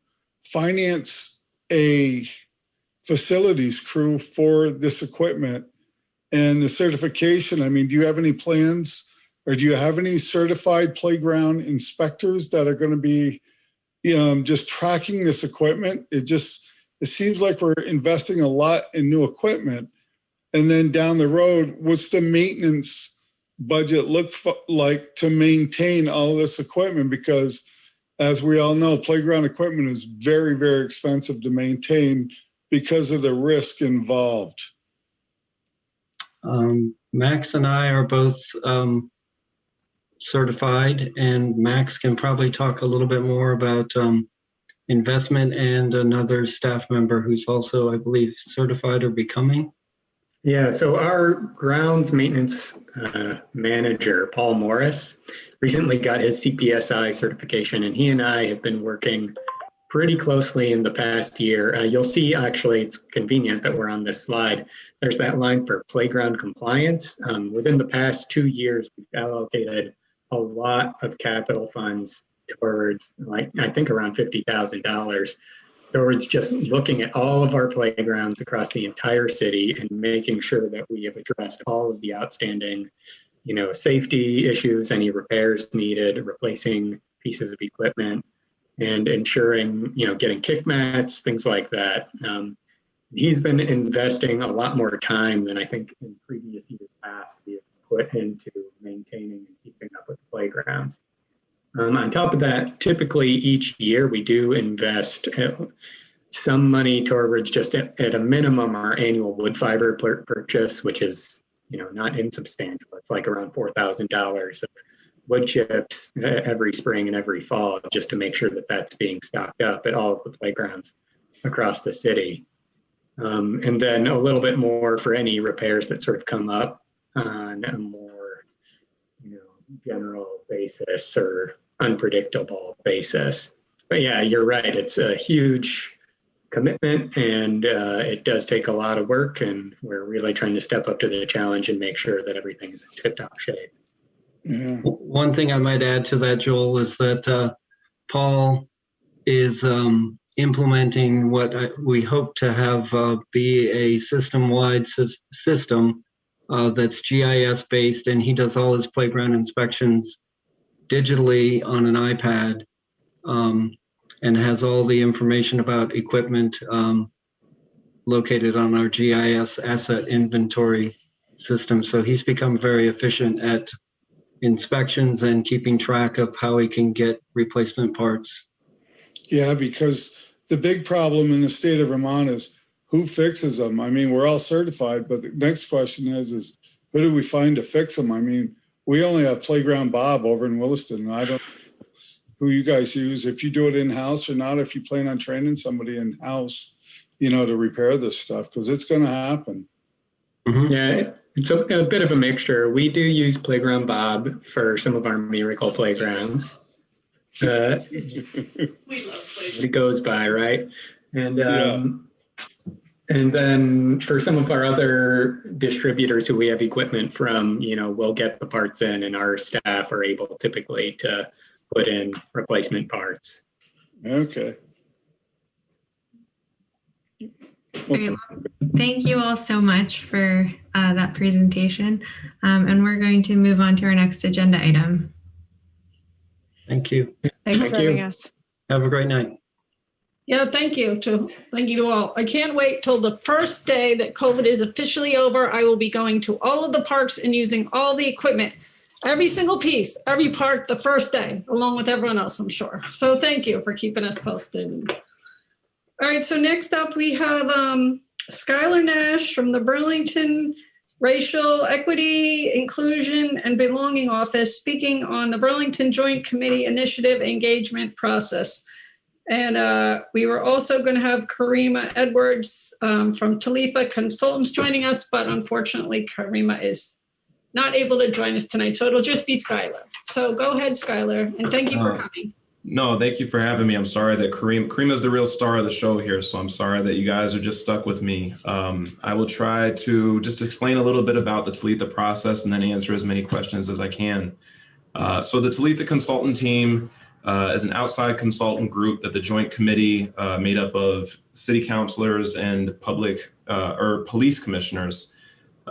finance a facilities crew for this equipment and the certification. I mean, do you have any plans, or do you have any certified playground inspectors that are going to be, you know, just tracking this equipment? It seems like we're investing a lot in new equipment, and then down the road, what's the maintenance budget look like to maintain all this equipment? Because as we all know, playground equipment is very, very expensive to maintain because of the risk involved. Max and I are both certified, and Max can probably talk a little bit more about investment, and another staff member who's also, I believe, certified or becoming. Yeah, so our grounds maintenance manager, Paul Morris, recently got his CPSI certification, and he and I have been working pretty closely in the past year. You'll see, actually, it's convenient that we're on this slide. There's that line for playground compliance. Within the past 2 years, we've allocated a lot of capital funds towards, like, I think around $50,000 towards just looking at all of our playgrounds across the entire city and making sure that we have addressed all of the outstanding, safety issues, any repairs needed, replacing pieces of equipment, and ensuring, getting kick mats, things like that. He's been investing a lot more time than I think in previous years past we have put into maintaining and keeping up with the playgrounds. On top of that, typically each year we do invest some money towards just at a minimum our annual wood fiber purchase, which is not insubstantial. It's like around $4,000 of wood chips every spring and every fall, just to make sure that that's being stocked up at all of the playgrounds across the city. And then a little bit more for any repairs that sort of come up on a more general basis or unpredictable basis. But yeah, you're right. It's a huge commitment, and it does take a lot of work, and we're really trying to step up to the challenge and make sure that everything's in tip-top shape. Yeah. One thing I might add to that, Joel, is that Paul is implementing what we hope to have be a system-wide system that's GIS-based, and he does all his playground inspections digitally on an iPad, and has all the information about equipment located on our GIS asset inventory system. So he's become very efficient at inspections and keeping track of how he can get replacement parts. Yeah, because the big problem in the state of Vermont is who fixes them. I mean, we're all certified, but the next question is who do we find to fix them? I mean, we only have Playground Bob over in Williston, and I don't know who you guys use, if you do it in-house or not, if you plan on training somebody in-house, to repair this stuff, because it's going to happen. Mm-hmm. Yeah, it's a bit of a mixture. We do use Playground Bob for some of our miracle playgrounds. It goes by, right? And then for some of our other distributors who we have equipment from, we'll get the parts in, and our staff are able typically to put in replacement parts. Okay. Great. Thank you all so much for that presentation. And we're going to move on to our next agenda item. Thank you. Thanks for having us. Have a great night. Yeah, thank you to all. I can't wait till the first day that COVID is officially over. I will be going to all of the parks and using all the equipment, every single piece, every part the first day, along with everyone else, I'm sure. So thank you for keeping us posted. All right, so next up we have Skylar Nash from the Burlington Racial Equity, Inclusion, and Belonging Office, speaking on the Burlington Joint Committee Initiative Engagement Process. And we were also going to have Karima Edwards from Talitha Consultants joining us, but unfortunately Karima is not able to join us tonight, so it'll just be Skylar. So go ahead, Skylar, and thank you for coming. No, thank you for having me. I'm sorry that Karima's the real star of the show here, so I'm sorry that you guys are just stuck with me. I will try to just explain a little bit about the Talitha process and then answer as many questions as I can. So the Talitha Consultant Team is an outside consultant group that the Joint Committee made up of city councilors and public or police commissioners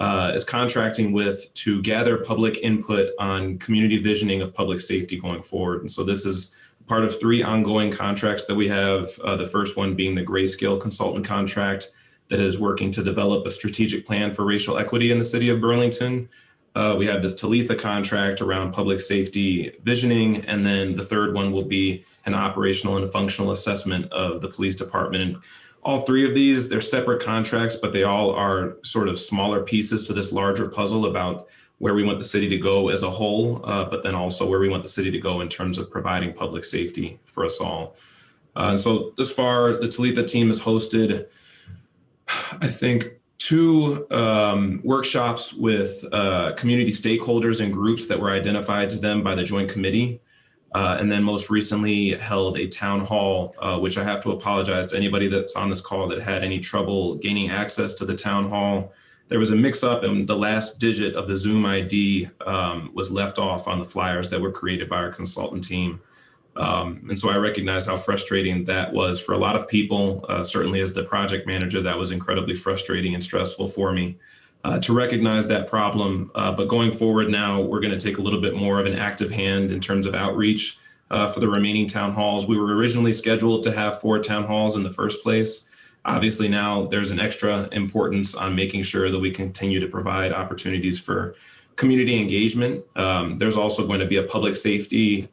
is contracting with to gather public input on community visioning of public safety going forward. And so this is part of 3 ongoing contracts that we have, the first one being the Grayscale consultant contract that is working to develop a strategic plan for racial equity in the city of Burlington. We have this Talitha contract around public safety visioning, and then the third one will be an operational and functional assessment of the police department. And all 3 of these, they're separate contracts, but they all are sort of smaller pieces to this larger puzzle about where we want the city to go as a whole, but then also where we want the city to go in terms of providing public safety for us all. And so this far, the Talitha team has hosted, I think, 2 workshops with community stakeholders and groups that were identified to them by the Joint Committee. And then most recently held a town hall, which I have to apologize to anybody that's on this call that had any trouble gaining access to the town hall. There was a mix-up and the last digit of the Zoom ID was left off on the flyers that were created by our consultant team. And so I recognize how frustrating that was for a lot of people. Certainly as the project manager, that was incredibly frustrating and stressful for me to recognize that problem. But going forward now, we're going to take a little bit more of an active hand in terms of outreach for the remaining town halls. We were originally scheduled to have 4 town halls in the first place. Obviously now there's an extra importance on making sure that we continue to provide opportunities for community engagement. There's also going to be a public safety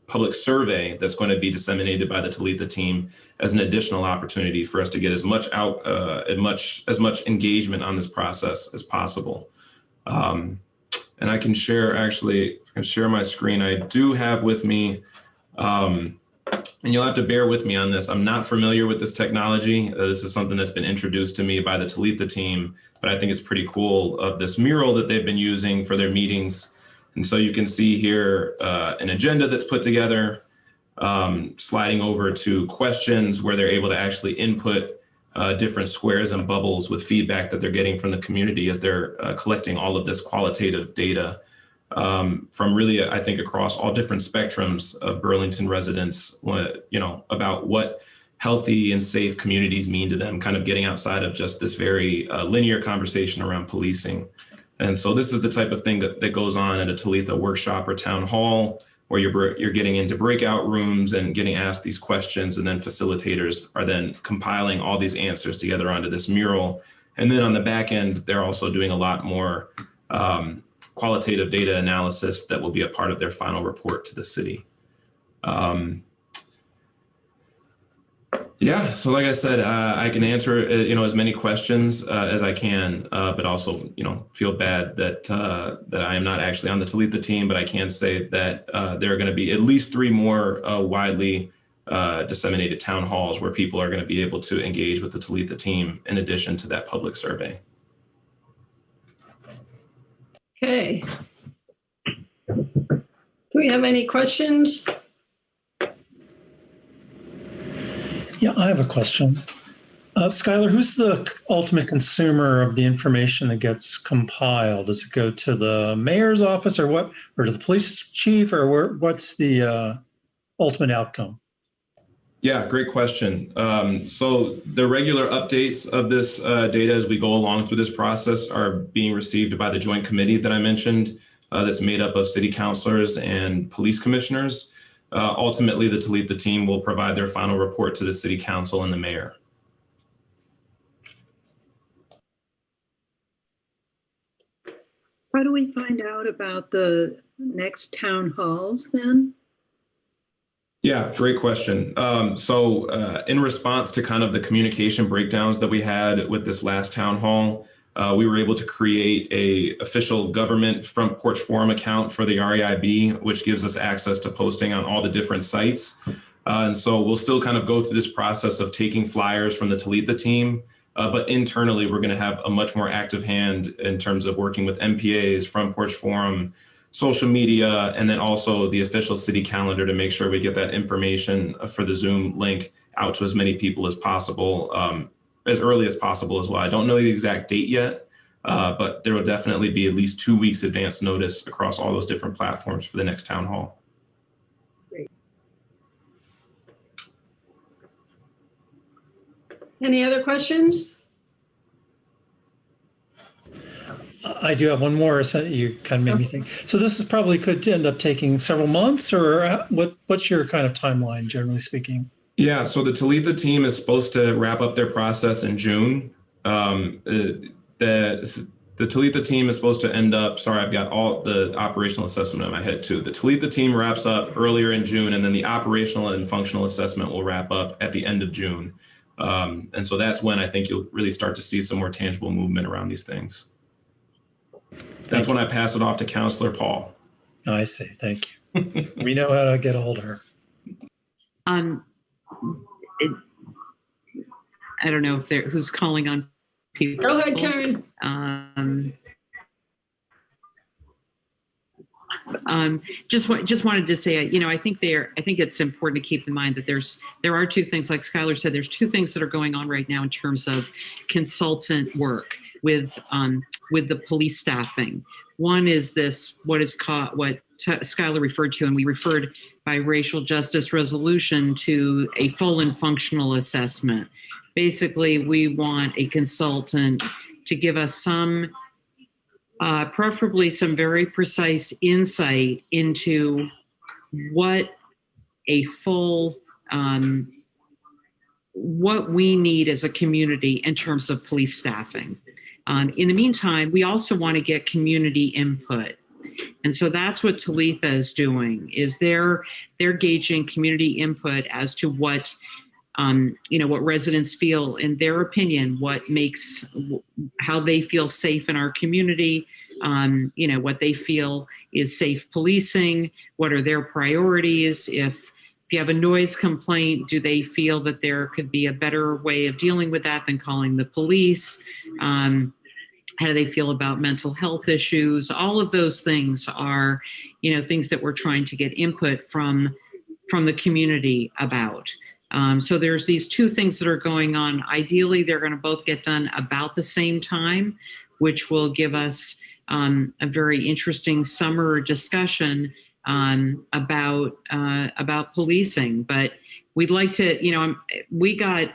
public survey that's going to be disseminated by the Talitha team as an additional opportunity for us to get as much engagement on this process as possible. And I can share, actually, I can share my screen. I do have with me, and you'll have to bear with me on this. I'm not familiar with this technology. This is something that's been introduced to me by the Talitha team, but I think it's pretty cool of this mural that they've been using for their meetings. And so you can see here an agenda that's put together, sliding over to questions where they're able to actually input different squares and bubbles with feedback that they're getting from the community as they're collecting all of this qualitative data from really, I think, across all different spectrums of Burlington residents, about what healthy and safe communities mean to them, kind of getting outside of just this very linear conversation around policing. And so this is the type of thing that goes on at a Talitha workshop or town hall, where you're getting into breakout rooms and getting asked these questions, and then facilitators are then compiling all these answers together onto this mural. And then on the back end, they're also doing a lot more qualitative data analysis that will be a part of their final report to the city. Yeah, so like I said, I can answer as many questions as I can, but also feel bad that I am not actually on the Talitha team. But I can say that there are going to be at least 3 more widely disseminated town halls where people are going to be able to engage with the Talitha team in addition to that public survey. Okay. Do we have any questions? Yeah, I have a question. Skylar, who's the ultimate consumer of the information that gets compiled? Does it go to the mayor's office or to the police chief, or what's the ultimate outcome? Yeah, great question. So the regular updates of this data as we go along through this process are being received by the Joint Committee that I mentioned, that's made up of city councilors and police commissioners. Ultimately, the Talitha team will provide their final report to the city council and the mayor. How do we find out about the next town halls then? Yeah, great question. So in response to kind of the communication breakdowns that we had with this last town hall, we were able to create a official government front porch forum account for the REIB, which gives us access to posting on all the different sites. And so we'll still kind of go through this process of taking flyers from the Talitha team, but internally we're going to have a much more active hand in terms of working with NPAs, front porch forum, social media, and then also the official city calendar to make sure we get that information for the Zoom link out to as many people as possible, as early as possible as well. I don't know the exact date yet, but there will definitely be at least 2 weeks advance notice across all those different platforms for the next town hall. Great. Any other questions? I do have one more, so you kind of made me think. So this is probably could end up taking several months, or what's your kind of timeline, generally speaking? Yeah, so the Talitha team is supposed to wrap up their process in June. The Talitha team is supposed to end up, sorry, I've got all the operational assessment in my head too. The Talitha team wraps up earlier in June, and then the operational and functional assessment will wrap up at the end of June. And so that's when I think you'll really start to see some more tangible movement around these things. That's when I pass it off to Councilor Paul. Oh, I see. Thank you. We know how to get a hold of her. I don't know if who's calling on people. Go ahead, Karen. Just wanted to say, I think it's important to keep in mind that there are two things, like Skylar said, there's two things that are going on right now in terms of consultant work with the police staffing. One is this, what Skylar referred to, and we referred by racial justice resolution to a full and functional assessment. Basically, we want a consultant to give us some, preferably some very precise insight into what a full, what we need as a community in terms of police staffing. In the meantime, we also want to get community input. And so that's what Talitha is doing, is they're gauging community input as to what, what residents feel in their opinion, how they feel safe in our community, what they feel is safe policing, what are their priorities. If you have a noise complaint, do they feel that there could be a better way of dealing with that than calling the police? How do they feel about mental health issues? All of those things are, things that we're trying to get input from the community about. So there's these two things that are going on. Ideally, they're going to both get done about the same time, which will give us a very interesting summer discussion about policing. But we'd like to, we got,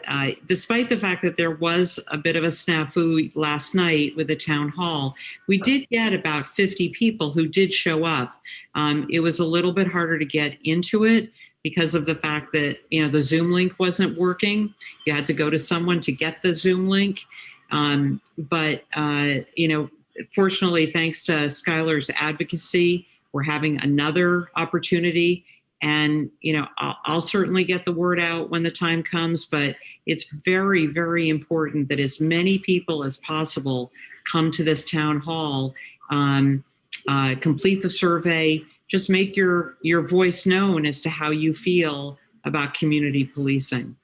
despite the fact that there was a bit of a snafu last night with the town hall, we did get about 50 people who did show up. It was a little bit harder to get into it because of the fact that, the Zoom link wasn't working. You had to go to someone to get the Zoom link. But fortunately, thanks to Skylar's advocacy, we're having another opportunity. And, I'll certainly get the word out when the time comes, but it's very, very important that as many people as possible come to this town hall, complete the survey, just make your voice known as to how you feel about community policing.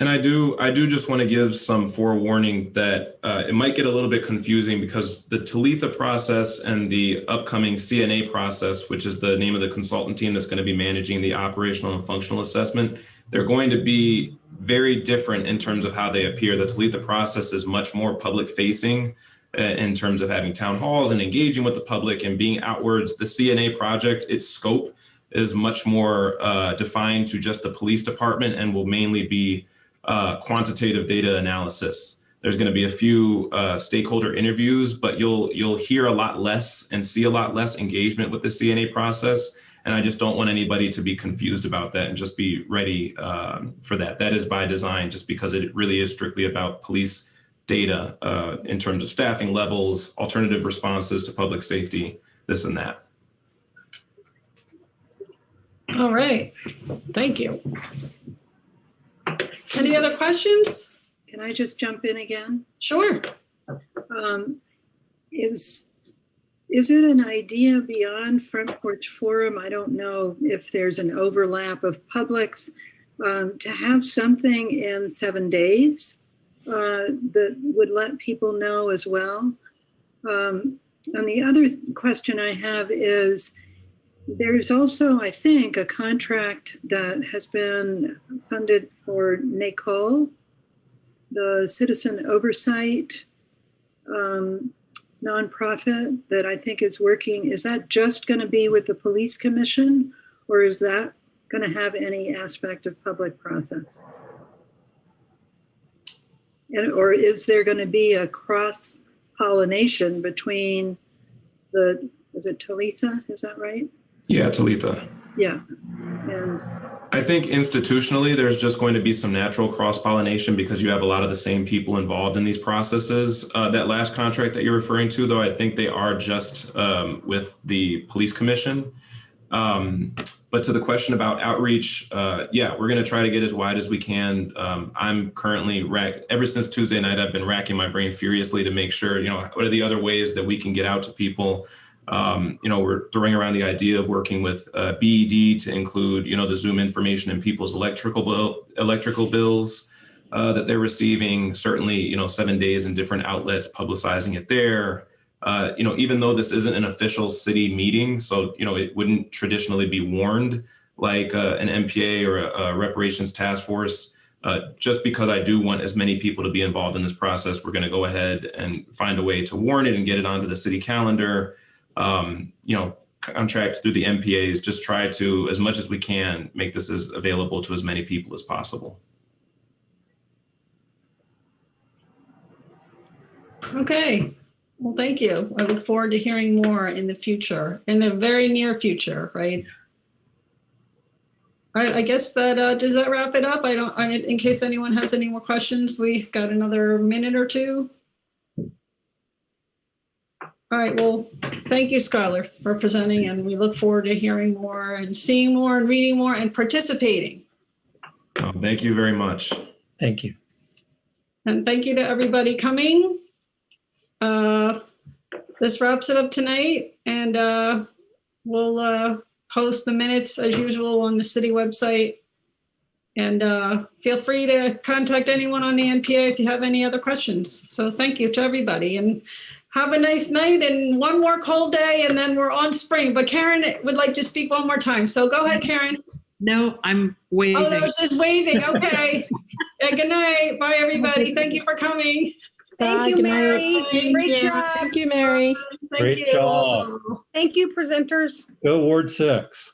And I do just want to give some forewarning that it might get a little bit confusing because the Talitha process and the upcoming CNA process, which is the name of the consultant team that's going to be managing the operational and functional assessment, they're going to be very different in terms of how they appear. The Talitha process is much more public facing in terms of having town halls and engaging with the public and being outwards. The CNA project, its scope is much more defined to just the police department and will mainly be quantitative data analysis. There's going to be a few stakeholder interviews, but you'll hear a lot less and see a lot less engagement with the CNA process. And I just don't want anybody to be confused about that and just be ready for that. That is by design, just because it really is strictly about police data in terms of staffing levels, alternative responses to public safety, this and that. All right. Thank you. Any other questions? Can I just jump in again? Sure. Is it an idea beyond Front Porch Forum? I don't know if there's an overlap of publics to have something in 7 days that would let people know as well. And the other question I have is, there's also, I think, a contract that has been funded for NACOL, the citizen oversight nonprofit that I think is working. Is that just going to be with the police commission, or is that going to have any aspect of public process? Or is there going to be a cross-pollination between is it Talitha? Is that right? Yeah, Talitha. Yeah. And I think institutionally, there's just going to be some natural cross-pollination because you have a lot of the same people involved in these processes. That last contract that you're referring to, though, I think they are just with the police commission. But to the question about outreach, yeah, we're going to try to get as wide as we can. I'm currently, ever since Tuesday night, I've been racking my brain furiously to make sure, what are the other ways that we can get out to people? We're throwing around the idea of working with BED to include, the Zoom information in people's electrical bills. that they're receiving. Certainly, 7 days in different outlets publicizing it there. Even though this isn't an official city meeting, so, it wouldn't traditionally be warned like an NPA or a reparations task force. Just because I do want as many people to be involved in this process, we're going to go ahead and find a way to warn it and get it onto the city calendar. Contract through the NPAs, just try to, as much as we can, make this as available to as many people as possible. Okay. Well, thank you. I look forward to hearing more in the future, in the very near future, right? All right, I guess that, does that wrap it up? In case anyone has any more questions, we've got another minute or two. All right, well, thank you, Skylar, for presenting, and we look forward to hearing more and seeing more and reading more and participating. Thank you very much. Thank you. And thank you to everybody coming. This wraps it up tonight, and we'll post the minutes as usual on the city website. And feel free to contact anyone on the NPA if you have any other questions. So thank you to everybody, and have a nice night, and one more cold day, and then we're on spring. But Karen would like to speak one more time. So go ahead, Karen. No, I'm waving. Oh, no, she's waving. Okay. Yeah, good night. Bye, everybody. Thank you for coming. Thank you, Mary. Great job. Thank you, Mary. Great job. Thank you, presenters. Go Ward 6.